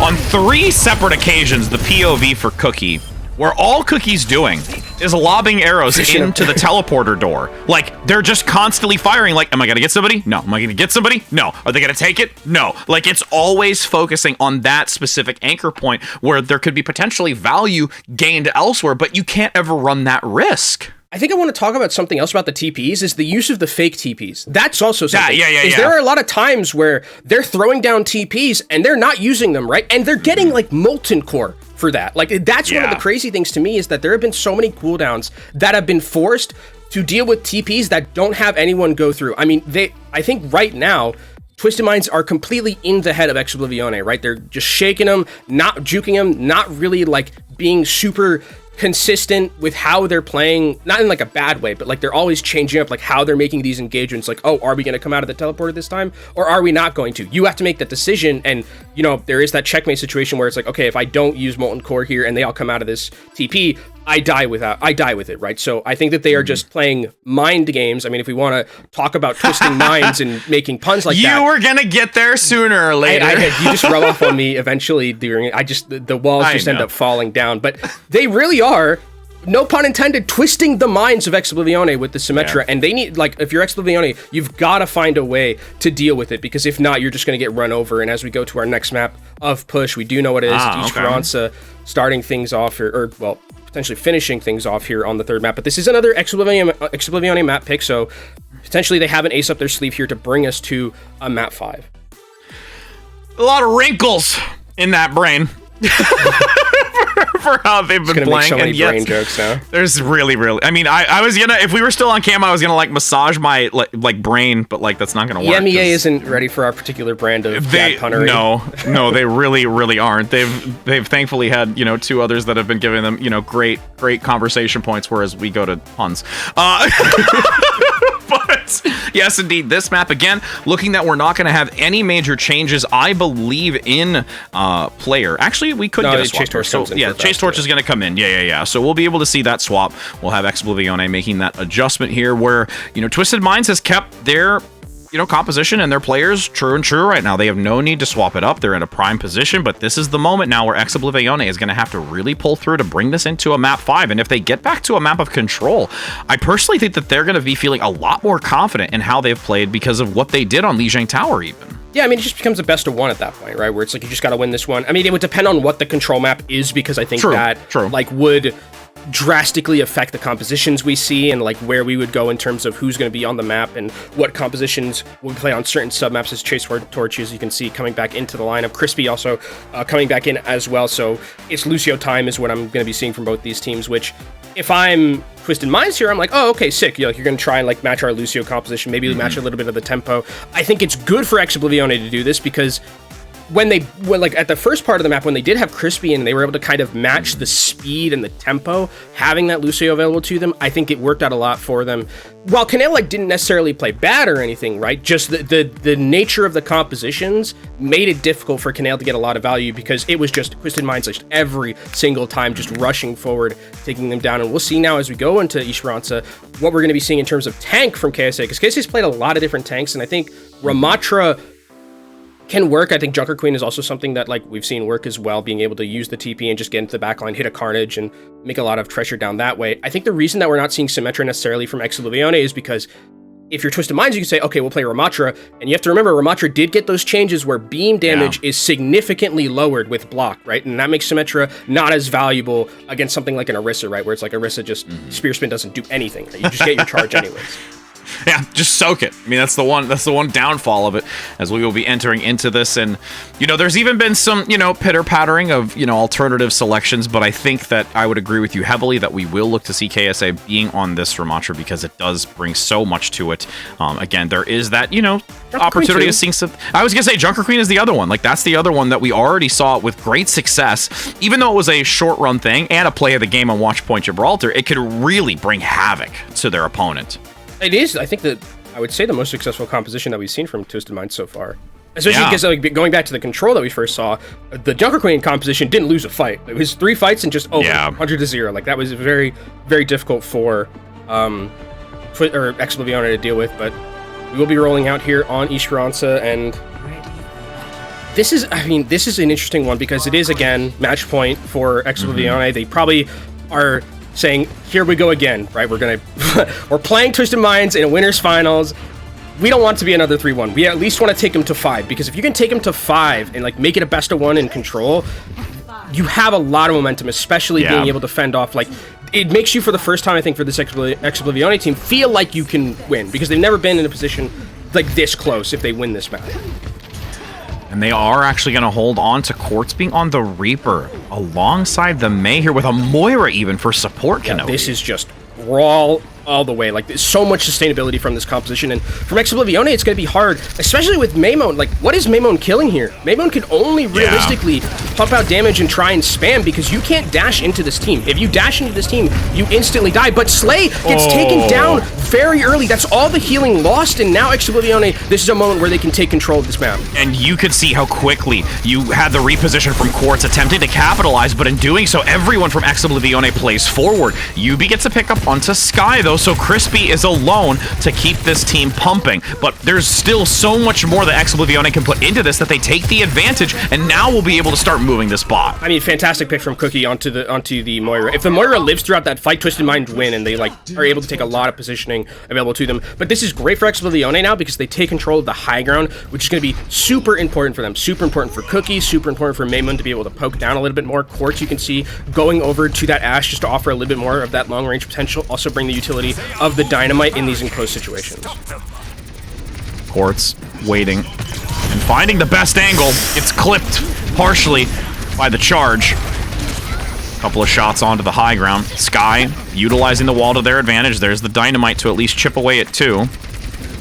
on 3 separate occasions the POV for Cookie, where all Cookie's doing is lobbing arrows into the teleporter door. Like, they're just constantly firing, like, am I gonna get somebody? No. Am I gonna get somebody? No. Are they gonna take it? No. Like, it's always focusing on that specific anchor point where there could be potentially value gained elsewhere, but you can't ever run that risk. I think I want to talk about something else about the TPs, is the use of the fake TPs. That's also something. Yeah. There are a lot of times where they're throwing down TPs and they're not using them, right? And they're getting like Molten Core for that. Like, that's one of the crazy things to me, is that there have been so many cooldowns that have been forced to deal with TPs that don't have anyone go through. I mean, I think right now, Twisted Minds are completely in the head of Oblivione, right? They're just shaking them, not juking them, not really like being super consistent with how they're playing, not in like a bad way, but like they're always changing up like how they're making these engagements. Like, oh, are we going to come out of the teleporter this time, or are we not going to? You have to make that decision, and you know, there is that checkmate situation where it's like, okay, if I don't use Molten Core here and they all come out of this TP, I die with it, right? So I think that they are just playing mind games. I mean, if we want to talk about twisting minds and making puns like that, you were gonna get there sooner or later. You just rub off on me eventually. The walls just end up falling down. But they really are, no pun intended, twisting the minds of Oblivione with the Symmetra. And they need, like, if you're Oblivione, you've got to find a way to deal with it, because if not, you're just going to get run over. And as we go to our next map of Push, we do know what it is. Esperanza starting things off, or well, potentially finishing things off here on the 3rd map. But this is another Oblivione map pick, so potentially they have an ace up their sleeve here to bring us to a map 5. A lot of wrinkles in that brain. For how they've been playing. Make so many brain jokes now. There's really, I mean, I was gonna, if we were still on cam, I was gonna like massage my like brain, but like that's not gonna work. EMEA isn't ready for our particular brand of bad punnery. No, they really aren't. They've thankfully had, you know, 2 others that have been giving them, you know, great conversation points, whereas we go to puns. But yes, indeed, this map, again, looking that we're not going to have any major changes, I believe, in player. Actually, we could get a swap. Chase Torch is going to come in. Yeah. So we'll be able to see that swap. We'll have Oblivione making that adjustment here where, you know, Twisted Minds has kept their composition and their players true and true right now. They have no need to swap it up. They're in a prime position, but this is the moment now where Oblivione is going to have to really pull through to bring this into a map 5. And if they get back to a map of control, I personally think that they're going to be feeling a lot more confident in how they've played because of what they did on Lijiang Tower even. Yeah, I mean, it just becomes a best of 1 at that point, right? Where it's like, you just got to win this one. I mean, it would depend on what the control map is, because I think would drastically affect the compositions we see and like where we would go in terms of who's going to be on the map and what compositions we play on certain submaps. As Chase Torch, as you can see, coming back into the lineup. Crispy also coming back in as well. So it's Lucio time is what I'm going to be seeing from both these teams, which if I'm Twisted Minds here, I'm like, oh, okay, sick. You're going to try and like match our Lucio composition, maybe match a little bit of the tempo. I think it's good for Oblivione to do this, because when like at the first part of the map, when they did have Crispy and they were able to kind of match the speed and the tempo, having that Lucio available to them, I think it worked out a lot for them. While Canale like didn't necessarily play bad or anything, right? Just the nature of the compositions made it difficult for Canale to get a lot of value, because it was just Twisted Minds like every single time just rushing forward, taking them down. And we'll see now as we go into Esperanza what we're going to be seeing in terms of tank from KSA, because KSA's played a lot of different tanks, and I think Ramatra can work. I think Junker Queen is also something that like we've seen work as well, being able to use the TP and just get into the backline, hit a Carnage, and make a lot of pressure down that way. I think the reason that we're not seeing Symmetra necessarily from Oblivione is because if you're Twisted Minds, you can say, okay, we'll play Ramatra, and you have to remember Ramatra did get those changes where beam damage is significantly lowered with block, right? And that makes Symmetra not as valuable against something like an Orisa, right? Where it's like Orisa just Spear Spin doesn't do anything. Right? You just get your charge anyways. Yeah, just soak it. I mean, that's the one downfall of it, as we will be entering into this. And, there's even been some, pitter-pattering of, alternative selections, but I think that I would agree with you heavily that we will look to see KSA being on this Ramatra, because it does bring so much to it. Again, there is that, opportunity of seeing some... I was going to say Junker Queen is the other one. Like, that's the other one that we already saw with great success. Even though it was a short-run thing and a play of the game on Watchpoint Gibraltar, it could really bring havoc to their opponent. It is, I think, I would say the most successful composition that we've seen from Twisted Minds so far. Especially because, like, going back to the control that we first saw, the Junker Queen composition didn't lose a fight. It was 3 fights and just over 100-0. Like, that was very, very difficult for Oblivione to deal with. But we will be rolling out here on Esperanza, and this is an interesting one, because it is, again, match point for Oblivione. They probably are saying, here we go again, right? We're playing Twisted Minds in a winners finals. We don't want to be another 3-1. We at least want to take them to 5, because if you can take them to 5 and like make it a best of 1 in control, you have a lot of momentum, especially being able to fend off. Like, it makes you, for the first time, I think, for this Oblivione team, feel like you can win, because they've never been in a position like this close if they win this match. And they are actually going to hold on to Quartz being on the Reaper alongside the Mei here, with a Moira even for support. This is just raw all the way. Like, there's so much sustainability from this composition, and from Oblivione, it's going to be hard, especially with Maymon. Like, what is Maymon killing here? Maymon can only realistically pump out damage and try and spam, because you can't dash into this team. If you dash into this team, you instantly die. But Slay gets taken down very early. That's all the healing lost, and now Oblivione, this is a moment where they can take control of this map. And you could see how quickly you had the reposition from Quartz attempting to capitalize, but in doing so, everyone from Oblivione plays forward. Yubi gets a pick up onto Sky, though, so Crispy is alone to keep this team pumping. But there's still so much more that Oblivione can put into this that they take the advantage, and now we'll be able to start moving this bot. I mean, fantastic pick from Cookie onto the Moira. If the Moira lives throughout that fight, Twisted Mind win, and they like are able to take a lot of positioning available to them. But this is great for Oblivione now, because they take control of the high ground, which is going to be super important for them. Super important for Cookie, super important for Maymon to be able to poke down a little bit more. Quartz, you can see, going over to that Ashe just to offer a little bit more of that long-range potential. Also bring the utility of the Dynamite in these enclosed situations. Quartz waiting and finding the best angle. It's clipped partially by the charge. Couple of shots onto the high ground. Sky utilizing the wall to their advantage. There's the Dynamite to at least chip away at 2.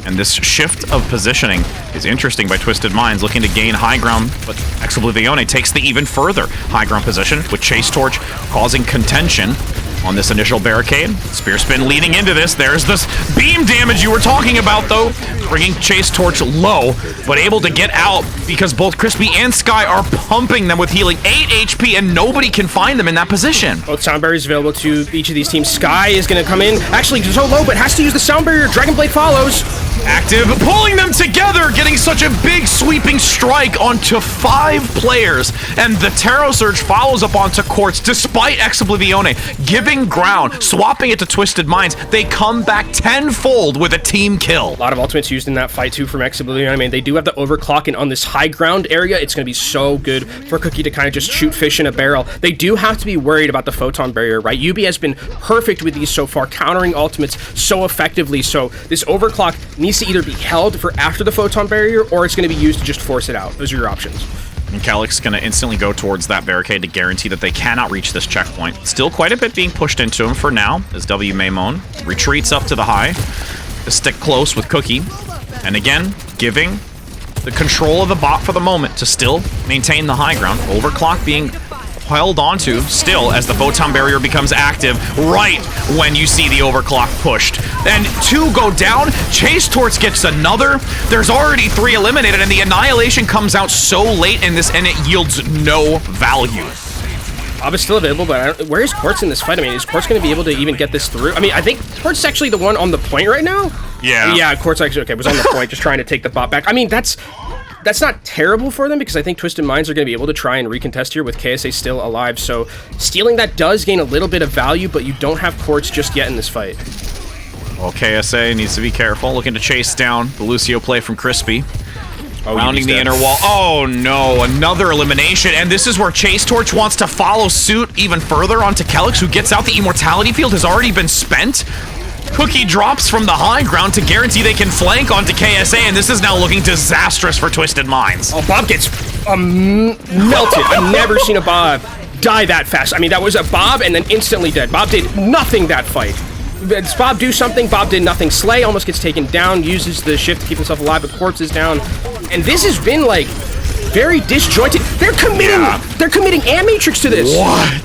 And this shift of positioning is interesting by Twisted Minds, looking to gain high ground, but Oblivione takes the even further high ground position, with Chase Torch causing contention on this initial barricade. Spear Spin leading into this. There's this beam damage you were talking about, though, bringing Chase Torch low, but able to get out because both Crispy and Sky are pumping them with healing 8 HP, and nobody can find them in that position. Both sound barriers available to each of these teams. Sky is going to come in, actually so low, but has to use the sound barrier. Dragon Blade follows. Active pulling them together, getting such a big sweeping strike onto 5 players, and the Terror Surge follows up onto Quartz despite Oblivione giving ground, swapping it to Twisted Minds. They come back tenfold with a team kill. A lot of ultimates used in that fight too from Oblivione. I mean, they do have the overclock, and on this high ground area, it's going to be so good for Cookie to kind of just shoot fish in a barrel. They do have to be worried about the photon barrier, right? Yubi has been perfect with these so far, countering ultimates so effectively, so this overclock needs to either be held for after the photon barrier, or it's going to be used to just force it out. Those are your options. And Calyx going to instantly go towards that barricade to guarantee that they cannot reach this checkpoint. Still quite a bit being pushed into him for now, as W Maimon retreats up to the high to stick close with Cookie. And again, giving the control of the bot for the moment to still maintain the high ground. Overclock being held onto still as the photon barrier becomes active right when you see the overclock pushed. And 2 go down. Chase Torch gets another. There's already 3 eliminated, and the annihilation comes out so late in this, and it yields no value. Bob is still available, but where is Quartz in this fight? I mean, is Quartz going to be able to even get this through? I mean, I think Quartz is actually the one on the point right now. Yeah. Yeah, Quartz actually, okay, was on the point, just trying to take the bot back. I mean, that's not terrible for them, because I think Twisted Minds are going to be able to try and recontest here with KSA still alive, so stealing that does gain a little bit of value, but you don't have Quartz just yet in this fight. Well, KSA needs to be careful, looking to chase down the Lucio play from Crispy. Rounding the inner wall. Oh no, another elimination, and this is where Chase Torch wants to follow suit even further onto Calyx, who gets out. The immortality field has already been spent. Cookie drops from the high ground to guarantee they can flank onto KSA, and this is now looking disastrous for Twisted Minds. Oh, Bob gets melted. I've never seen a Bob die that fast. I mean, that was a Bob and then instantly dead. Bob did nothing that fight. Does Bob do something? Bob did nothing. Slay almost gets taken down, uses the shift to keep himself alive, but Quartz is down. And this has been, like, very disjointed. They're committing Matrix to this. What?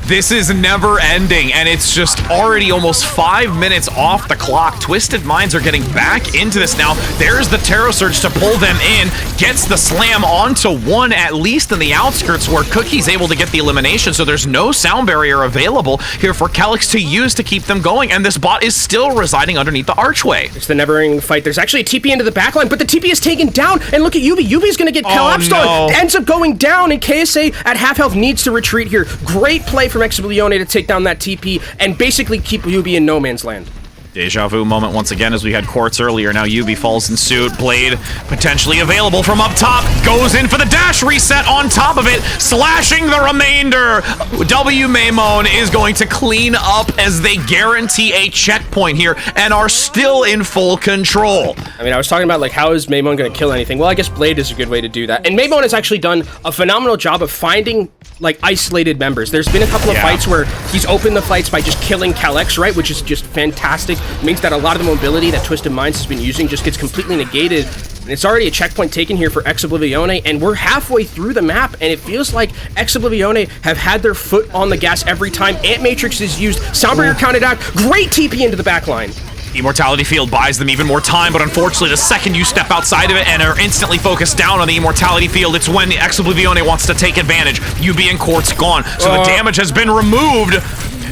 This is never ending, and it's just already almost 5 minutes off the clock. Twisted Minds are getting back into this now. There's the Terror Surge to pull them in, gets the slam onto one, at least in the outskirts, where Cookie's able to get the elimination, so there's no sound barrier available here for Calyx to use to keep them going, and this bot is still residing underneath the archway. It's the never-ending fight. There's actually a TP into the backline, but the TP is taken down, and look at Yubi. Yubi's gonna get collapsed on. Ends up going down, and KSA at half health needs to retreat here. Great play from Oblivione to take down that TP and basically keep Yubi in no man's land. Deja vu moment once again as we had Quartz earlier. Now Yubi falls in suit. Blade potentially available from up top. Goes in for the dash reset on top of it. Slashing the remainder. W Maimon is going to clean up as they guarantee a checkpoint here and are still in full control. I mean, I was talking about, like, how is Maimon going to kill anything? Well, I guess Blade is a good way to do that. And Maimon has actually done a phenomenal job of finding, like, isolated members. There's been a couple of fights where he's opened the fights by just killing Calyx, right? Which is just fantastic. It means that a lot of the mobility that Twisted Minds has been using just gets completely negated. And it's already a checkpoint taken here for Oblivione, and we're halfway through the map, and it feels like Oblivione have had their foot on the gas every time Matrix is used. Sound barrier counted out. Great TP into the backline. Immortality Field buys them even more time, but unfortunately the second you step outside of it and are instantly focused down on the Immortality Field, it's when Oblivione wants to take advantage. Yubi and Quartz gone, so the damage has been removed.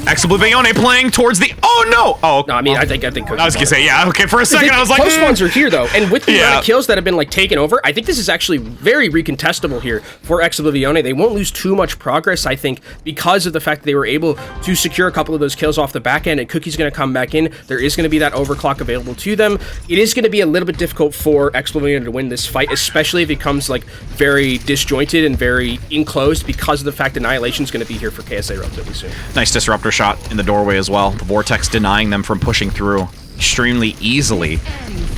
Oblivione playing towards the... Oh, no! Oh, no, I mean, I think I was gonna say, yeah, okay, for a second I was like... Close ones are here, though, and with the amount of kills that have been, like, taken over, I think this is actually very recontestable here for Oblivione. They won't lose too much progress, I think, because of the fact that they were able to secure a couple of those kills off the back end, and Cookie's gonna come back in. There is gonna be that overclock available to them. It is gonna be a little bit difficult for Oblivione to win this fight, especially if it becomes, like, very disjointed and very enclosed, because of the fact Annihilation's gonna be here for KSA relatively soon. Nice disruptor shot in the doorway as well. The Vortex denying them from pushing through extremely easily.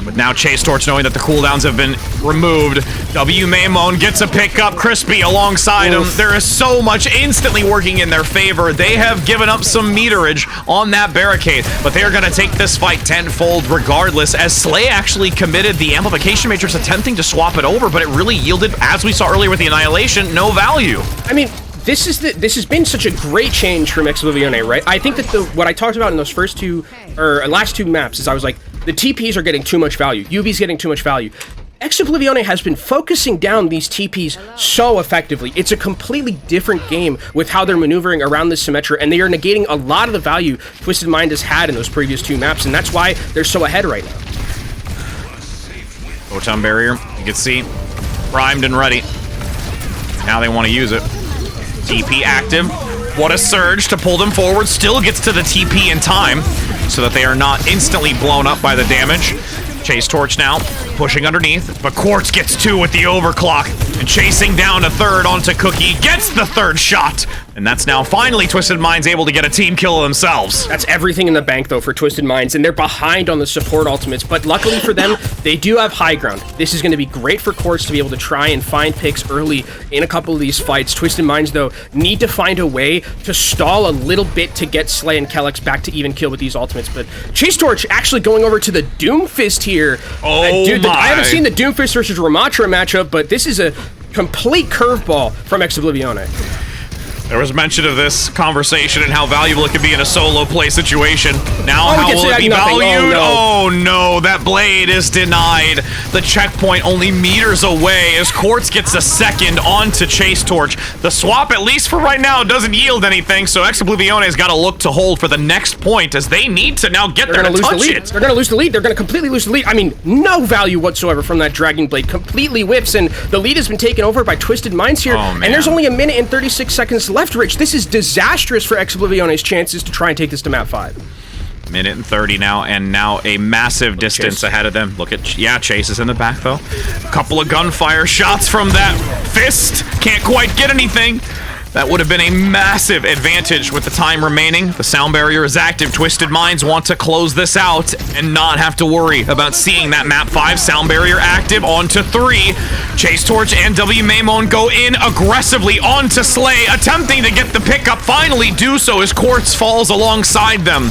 But now Chase Torch, knowing that the cooldowns have been removed, W Maimon gets a pick up. Crispy alongside him. There is so much instantly working in their favor. They have given up some meterage on that barricade, but they are going to take this fight tenfold regardless, as Slay actually committed the Amplification Matrix, attempting to swap it over, but it really yielded, as we saw earlier with the Annihilation, no value. I mean, this has been such a great change from Oblivione, right? I think that what I talked about in those last two maps is I was like, the TPs are getting too much value. Yubi's getting too much value. Oblivione has been focusing down these TPs so effectively. It's a completely different game with how they're maneuvering around this Symmetra, and they are negating a lot of the value Twisted Mind has had in those previous two maps, and that's why they're so ahead right now. Photon barrier, you can see, primed and ready. Now they want to use it. TP active. What a surge to pull them forward. Still gets to the TP in time so that they are not instantly blown up by the damage. Chase Torch now, pushing underneath, but Quartz gets 2 with the overclock, and chasing down to third onto Cookie, gets the third shot, and that's now finally Twisted Minds able to get a team kill themselves. That's everything in the bank, though, for Twisted Minds, and they're behind on the support ultimates, but luckily for them, they do have high ground. This is going to be great for Quartz to be able to try and find picks early in a couple of these fights. Twisted Minds, though, need to find a way to stall a little bit to get Slay and Kellex back to even kill with these ultimates, but Chase Torch actually going over to the Doomfist here. Oh, dude, my. I haven't seen the Doomfist versus Ramatra matchup, but this is a complete curveball from Oblivione. There was mention of this conversation and how valuable it could be in a solo play situation. Now, how will it be valued? Oh no, that blade is denied. The checkpoint only meters away as Quartz gets a second onto Chase Torch. The swap, at least for right now, doesn't yield anything, so Oblivione's got to look to hold for the next point as they need to now get there to touch it. They're going to lose the lead. They're going to completely lose the lead. I mean, no value whatsoever from that Dragon Blade. Completely whips, and the lead has been taken over by Twisted Minds here, and there's only a minute and 36 seconds left, Rich. This is disastrous for Oblivione's chances to try and take this to map 5. Minute and 30 now, and now a massive distance ahead of them. Look at, Chase is in the back, though. A couple of gunfire shots from that fist. Can't quite get anything. That would have been a massive advantage with the time remaining. The sound barrier is active. Twisted Minds want to close this out and not have to worry about seeing that map 5 sound barrier active onto 3. Chase Torch and WMamon go in aggressively onto Slay, attempting to get the pickup. Finally do so as Quartz falls alongside them.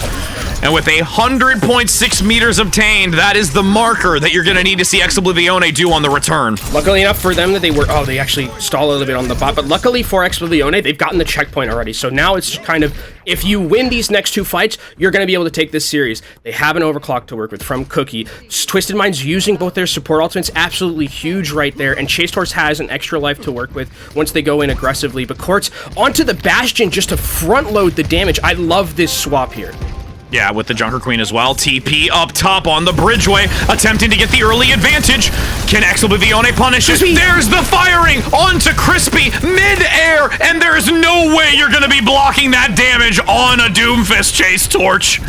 And with 100.6 meters obtained, that is the marker that you're going to need to see Oblivione do on the return. Luckily enough for them that they actually stall a little bit on the bot, but luckily for Oblivione, they've gotten the checkpoint already. So now it's kind of, if you win these next 2 fights, you're going to be able to take this series. They have an overclock to work with from Cookie. Twisted Minds using both their support ultimates, absolutely huge right there, and Chase Torch has an extra life to work with once they go in aggressively. But Quartz onto the Bastion just to front load the damage. I love this swap here. Yeah, with the Junker Queen as well. TP up top on the bridgeway, attempting to get the early advantage. Can Oblivione punish it? There's the firing onto Crispy mid-air, and there is no way you're going to be blocking that damage on a Doomfist, Chase Torch.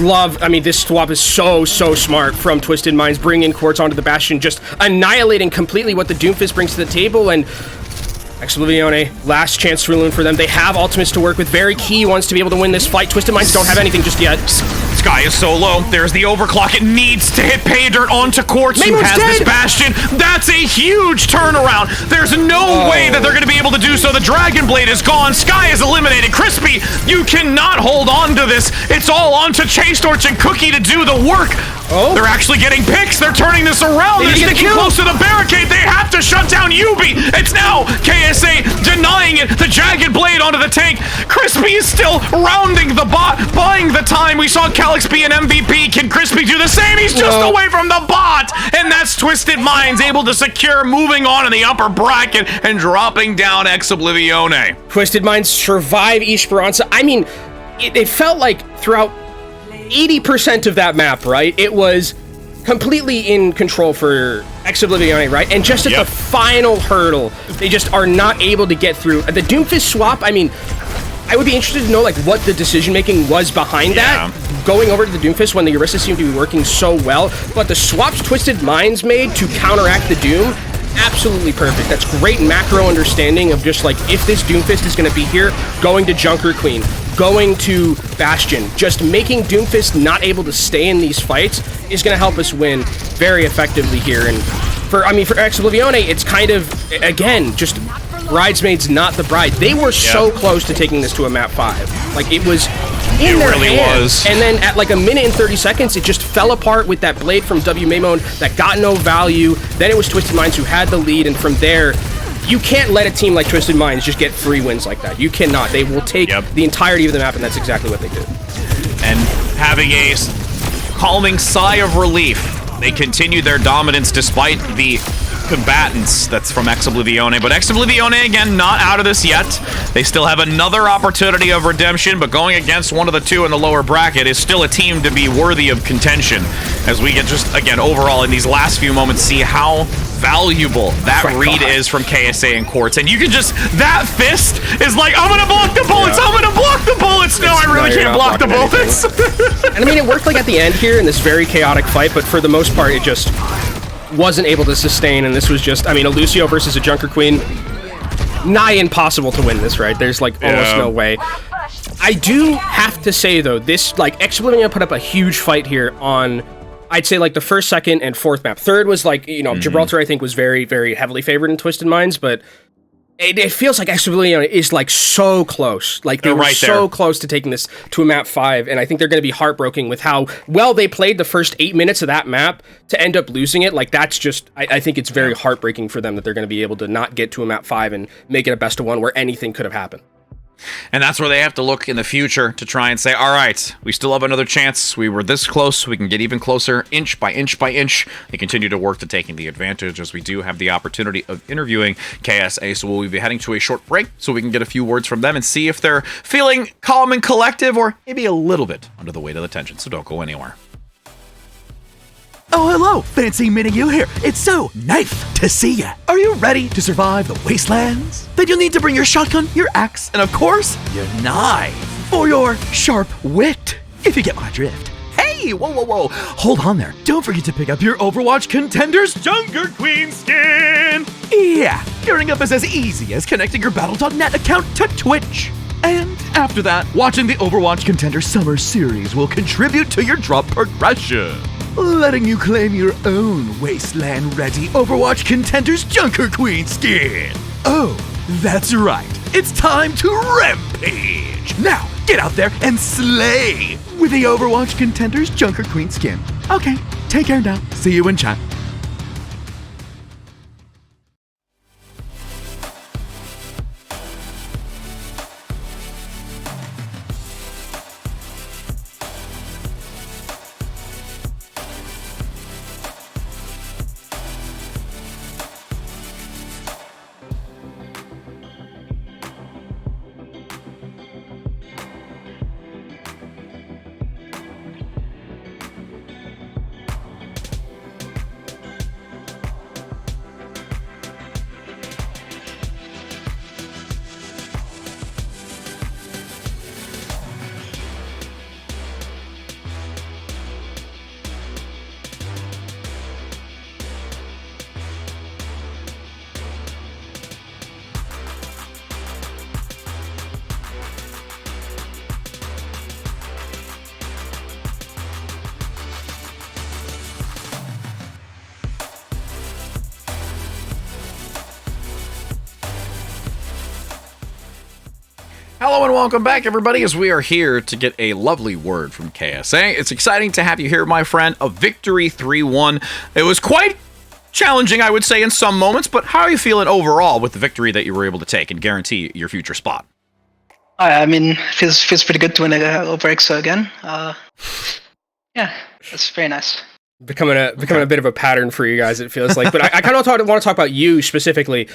This swap is so smart from Twisted Minds, bringing Quartz onto the Bastion, just annihilating completely what the Doomfist brings to the table, and Oblivione, last chance to ruin for them. They have ultimates to work with, very key ones to be able to win this fight. Twisted Minds don't have anything just yet. Sky is so low. There's the overclock. It needs to hit pay dirt onto Quartz, who has this Bastion. That's a huge turnaround. There's no way that they're going to be able to do so. The Dragon Blade is gone. Sky is eliminated. Crispy, you cannot hold on to this. It's all onto Chase Torch and Cookie to do the work. They're actually getting picks. They're turning this around. They're sticking close to the barricade. They have to shut down Yubi. It's now KSA denying it. The Jagged Blade onto the tank. Crispy is still rounding the bot, buying the time. We saw Kellex be an MVP. Can Crispy do the same? He's just away from the bot. And that's Twisted Minds able to secure, moving on in the upper bracket and dropping down Oblivione. Twisted Minds survive Esperanza. I mean, it felt like throughout 80% of that map, right? It was completely in control for Oblivione, right? And just at the final hurdle, they just are not able to get through. The Doomfist swap, I mean, I would be interested to know like what the decision-making was behind that. Going over to the Doomfist when the Orisa seemed to be working so well, but the swaps Twisted Minds made to counteract the Doom, absolutely perfect. That's great macro understanding of just like, if this Doomfist is going to be here, going to Junker Queen, going to Bastion, just making Doomfist not able to stay in these fights is going to help us win very effectively here. And for Oblivione, it's kind of, again, just bridesmaids, not the bride. They were so close to taking this to a map 5. Like, it was in their hands. And then at like a minute and 30 seconds, it just fell apart with that blade from WMamon that got no value. Then it was Twisted Minds who had the lead, and from there, you can't let a team like Twisted Minds just get 3 wins like that. You cannot. They will take the entirety of the map, and that's exactly what they did. And having a calming sigh of relief, they continue their dominance despite the combatants that's from Oblivione, but Oblivione, again, not out of this yet. They still have another opportunity of redemption, but going against one of the two in the lower bracket is still a team to be worthy of contention, as we get just, again, overall in these last few moments, see how valuable that read is from KSA and Quartz. And you can just, that fist is like, I'm gonna block the bullets, I'm gonna block the bullets! No, I really can't block the bullets! And I mean, it worked like at the end here in this very chaotic fight, but for the most part, it just wasn't able to sustain, and this was just, I mean, a Lucio versus a Junker Queen, nigh impossible to win this, right? There's like almost no way. I do have to say though, this, like, Oblivione put up a huge fight here on, I'd say, like, the first, second, and fourth map. Third was, like, you know, Gibraltar, I think, was very, very heavily favored in Twisted Minds, but it feels like Oblivione is, like, so close. Like, they were right so close to taking this to a map 5, and I think they're going to be heartbroken with how well they played the first 8 minutes of that map to end up losing it. Like, that's just, I think it's very heartbreaking for them that they're going to be able to not get to a map 5 and make it a best of 1 where anything could have happened. And that's where they have to look in the future to try and say, all right, we still have another chance. We were this close. We can get even closer, inch by inch by inch. They continue to work to taking the advantage, as we do have the opportunity of interviewing KSA. So we'll be heading to a short break so we can get a few words from them and see if they're feeling calm and collective, or maybe a little bit under the weight of the tension. So don't go anywhere. Oh, hello! Fancy meeting you here. It's so nice to see ya. Are you ready to survive the wastelands? Then you'll need to bring your shotgun, your axe, and of course, your knife. For your sharp wit, if you get my drift. Hey, whoa, whoa, whoa. Hold on there. Don't forget to pick up your Overwatch Contenders Junker Queen skin. Yeah, gearing up is as easy as connecting your Battle.net account to Twitch. And after that, watching the Overwatch Contender Summer Series will contribute to your drop progression, letting you claim your own wasteland-ready Overwatch Contenders Junker Queen skin. Oh, that's right. It's time to rampage. Now, get out there and slay with the Overwatch Contenders Junker Queen skin. Okay, take care now. See you in chat. Hello and welcome back, everybody, as we are here to get a lovely word from KSA. It's exciting to have you here, my friend. A victory 3-1. It was quite challenging, I would say, in some moments, but how are you feeling overall with the victory that you were able to take and guarantee your future spot? I mean, feels pretty good to win over EXO again. Yeah, that's very nice. Becoming a bit of a pattern for you guys, it feels like. But I kind of want to talk about you specifically,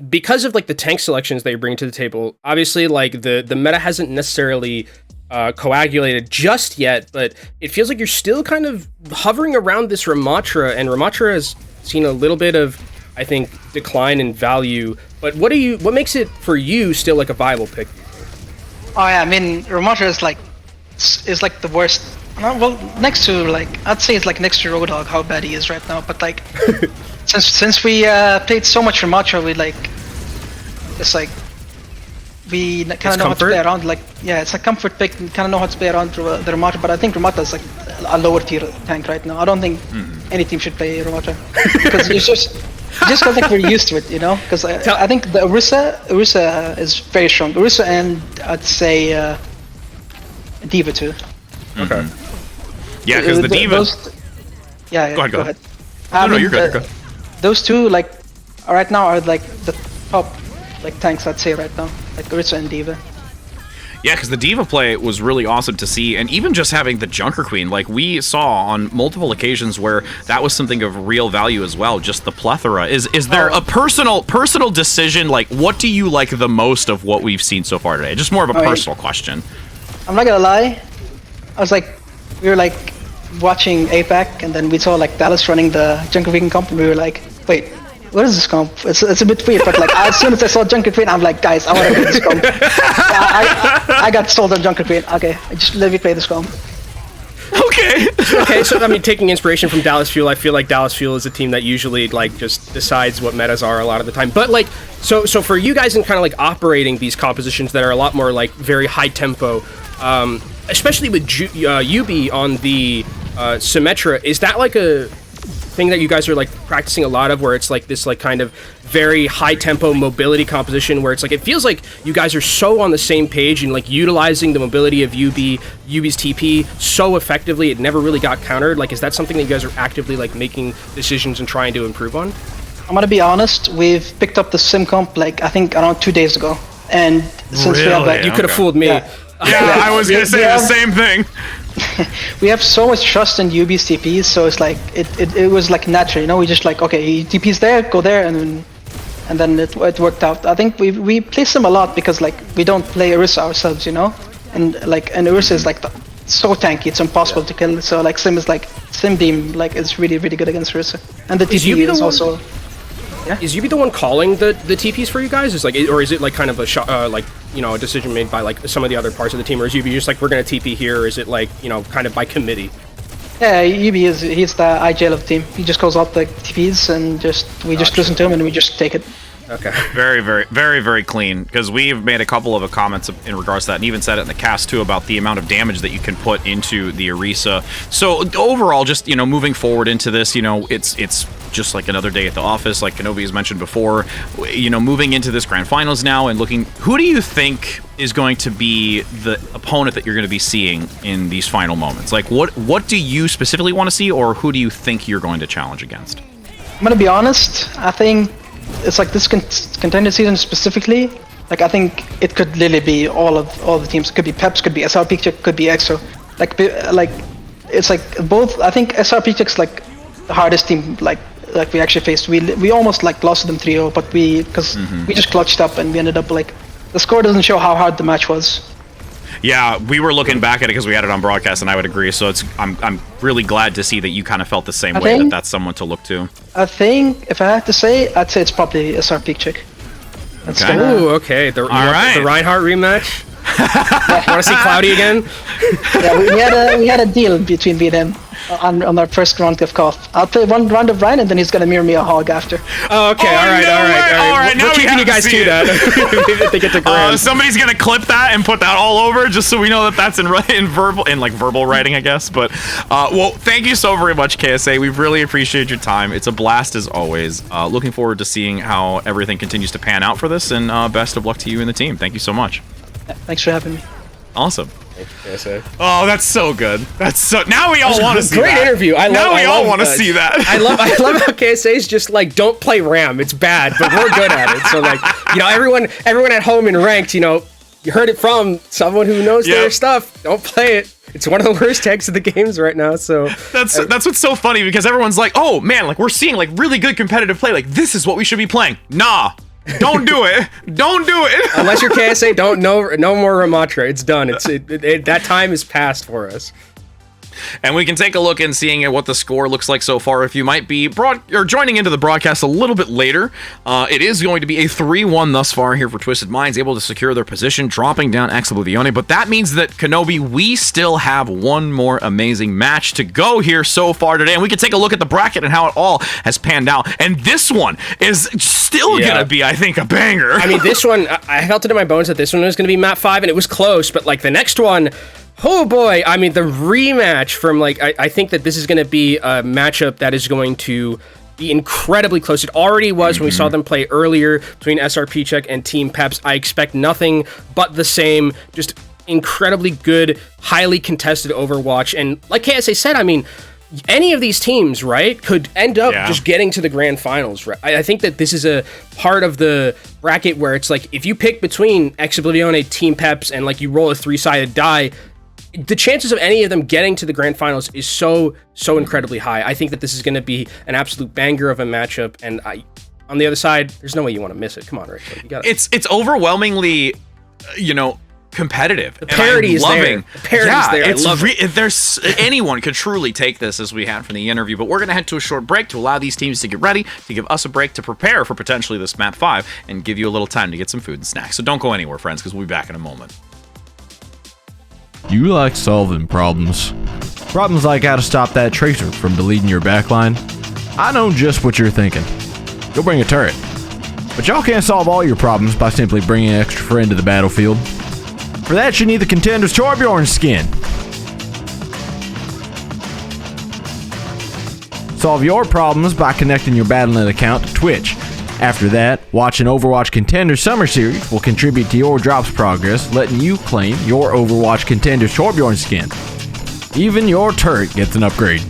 because of like the tank selections that you bring to the table. Obviously, like the meta hasn't necessarily coagulated just yet, but it feels like you're still kind of hovering around this Ramatra, and Ramatra has seen a little bit of, I think, decline in value. But what makes it for you still like a viable pick? Oh yeah, I mean, Ramatra is like the worst. Well, next to, like, I'd say it's like next to Roadhog how bad he is right now, but like since we played so much Ramatra, we like, it's like we kind of know how to play around. Like, yeah, it's a comfort pick. We kind of know how to play around the Ramatra, but I think Ramatra is like a lower tier tank right now. I don't think any team should play Ramatra because it's just because like we're used to it, you know. Because I think the Orisa is very strong. Orisa and I'd say D.Va too. Okay. Yeah, because the D.Va. Go ahead. No, you're good. You're good. Those two, like, right now are like the top, like, tanks I'd say right now, like Orisa and D.Va. Yeah, because the Diva play was really awesome to see, and even just having the Junker Queen, like we saw on multiple occasions where that was something of real value as well, just the plethora. Is there a personal decision, like what do you like the most of what we've seen so far today? Just more of a personal question. I'm not gonna lie, we were like watching APAC, and then we saw like Dallas running the Junker Queen comp, and we were like, wait, what is this comp? It's a bit weird, but like as soon as I saw Junker Queen, I'm like, guys, I want to play this comp. I got sold on Junker Queen. Okay, just let me play this comp. Okay, so I mean, taking inspiration from Dallas Fuel, I feel like Dallas Fuel is a team that usually like just decides what metas are a lot of the time. But like, so for you guys in kind of like operating these compositions that are a lot more like very high tempo, especially with UB on the Symmetra, is that like a thing that you guys are like practicing a lot of, where it's like this like kind of very high tempo mobility composition where it's like it feels like you guys are so on the same page and like utilizing the mobility of UB's TP so effectively it never really got countered? Like, is that something that you guys are actively like making decisions and trying to improve on? I'm gonna be honest, we've picked up the sim comp like I think around 2 days ago, and since we have like, you could have fooled me. Yeah, I was gonna say the same thing. We have so much trust in UB's TPs, so it's like it was like natural, you know. We just like, okay, he TP's there, go there, and then it worked out. I think we play Sim a lot because like we don't play Orisa ourselves, you know, and Orisa is like so tanky, it's impossible to kill. So like Sim Beam like is really good against Orisa, and the TP is also. Yeah. Is UB the one calling the TPs for you guys? Is like, or is it like kind of a like, you know, a decision made by like some of the other parts of the team, or is UB just like, we're gonna TP here, or is it like, you know, kind of by committee? Yeah, UB he's the IGL of the team. He just calls out the TPs and we just listen to him and we just take it. Okay. Very clean, because we've made a couple of comments in regards to that, and even said it in the cast too about the amount of damage that you can put into the Orisa. So overall, just, you know, moving forward into this, you know, it's just like another day at the office, like Kenobi has mentioned before. You know, moving into this grand finals now and looking, who do you think is going to be the opponent that you're going to be seeing in these final moments? Like, what do you specifically want to see, or who do you think you're going to challenge against? I'm gonna be honest, I think it's like this contender season specifically, like I think it could literally be all the teams. It could be Peps, could be SRP, could be EXO. Like it's like both. I think SRP Check's like the hardest team like we actually faced. We almost like lost to them 3-0, but we just clutched up and we ended up like, the score doesn't show how hard the match was. Yeah, we were looking back at it because we had it on broadcast, and I would agree. So I'm really glad to see that you kind of felt the same way, that's someone to look to. I think if I had to say, I'd say it's probably SR Peak Chick. Okay. Ooh, okay. The Reinhardt rematch. Want to see Cloudy again? Yeah, we had a deal between me and him on our first round of KOF. I'll play one round of Ryan, and then he's gonna mirror me a hog after. Oh, okay. All right. We're keeping you guys to that. If they get to grand. Somebody's gonna clip that and put that all over, just so we know that that's in verbal writing, I guess. But well, thank you so very much, KSA. We really appreciate your time. It's a blast as always. Looking forward to seeing how everything continues to pan out for this, and best of luck to you and the team. Thank you so much. Thanks for having me. Awesome. Oh, that's so good. Now we all want to see great that. Interview. I all want to see that. I love how KSA's just like, don't play Ram. It's bad, but we're good at it. So like, you know, everyone at home in ranked, you know, you heard it from someone who knows their stuff. Don't play it. It's one of the worst tanks of the games right now. So that's what's so funny, because everyone's like, oh man, like we're seeing like really good competitive play. Like this is what we should be playing. Nah. Don't do it. Don't do it. Unless you're KSA, no more Ramatra. It's done. That time is past for us. And we can take a look and seeing what the score looks like so far. If you might be joining into the broadcast a little bit later, it is going to be a 3-1 thus far here for Twisted Minds, able to secure their position, dropping down Oblivione. But that means that, Kenobi, we still have one more amazing match to go here so far today. And we can take a look at the bracket and how it all has panned out. And this one is still going to be, I think, a banger. I mean, this one, I felt it in my bones that this one was going to be map 5, and it was close. But, like, the next one... Oh boy, I mean, the rematch from, like, I think that this is going to be a matchup that is going to be incredibly close. It already was when we saw them play earlier between SRP Check and Team Peps. I expect nothing but the same, just incredibly good, highly contested Overwatch. And like KSA said, I mean, any of these teams, right, could end up just getting to the grand finals, right? I think that this is a part of the bracket where it's like, if you pick between Oblivione, Team Peps, and like you roll a 3-sided die, the chances of any of them getting to the grand finals is so incredibly high. I think that this is going to be an absolute banger of a matchup, and on the other side, there's no way you want to miss it. Come on, Rick. Like, you gotta... It's overwhelmingly, competitive. The parity is there. The parity is there. There's anyone could truly take this, as we had from the interview, but we're going to head to a short break to allow these teams to get ready, to give us a break to prepare for potentially this map 5, and give you a little time to get some food and snacks. So don't go anywhere, friends, because we'll be back in a moment. You like solving problems. Problems like how to stop that tracer from deleting your backline. I know just what you're thinking. Go bring a turret. But y'all can't solve all your problems by simply bringing an extra friend to the battlefield. For that, you need the Contenders Torbjorn skin. Solve your problems by connecting your Battle.net account to Twitch. After that, watching Overwatch Contenders Summer Series will contribute to your drops progress, letting you claim your Overwatch Contenders Torbjorn skin. Even your turret gets an upgrade.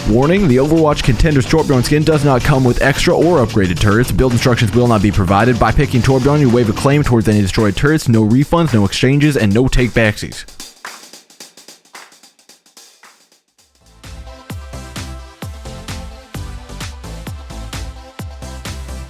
Warning, the Overwatch Contenders Torbjorn skin does not come with extra or upgraded turrets. Build instructions will not be provided. By picking Torbjorn, you waive a claim towards any destroyed turrets. No refunds, no exchanges, and no take-backsies.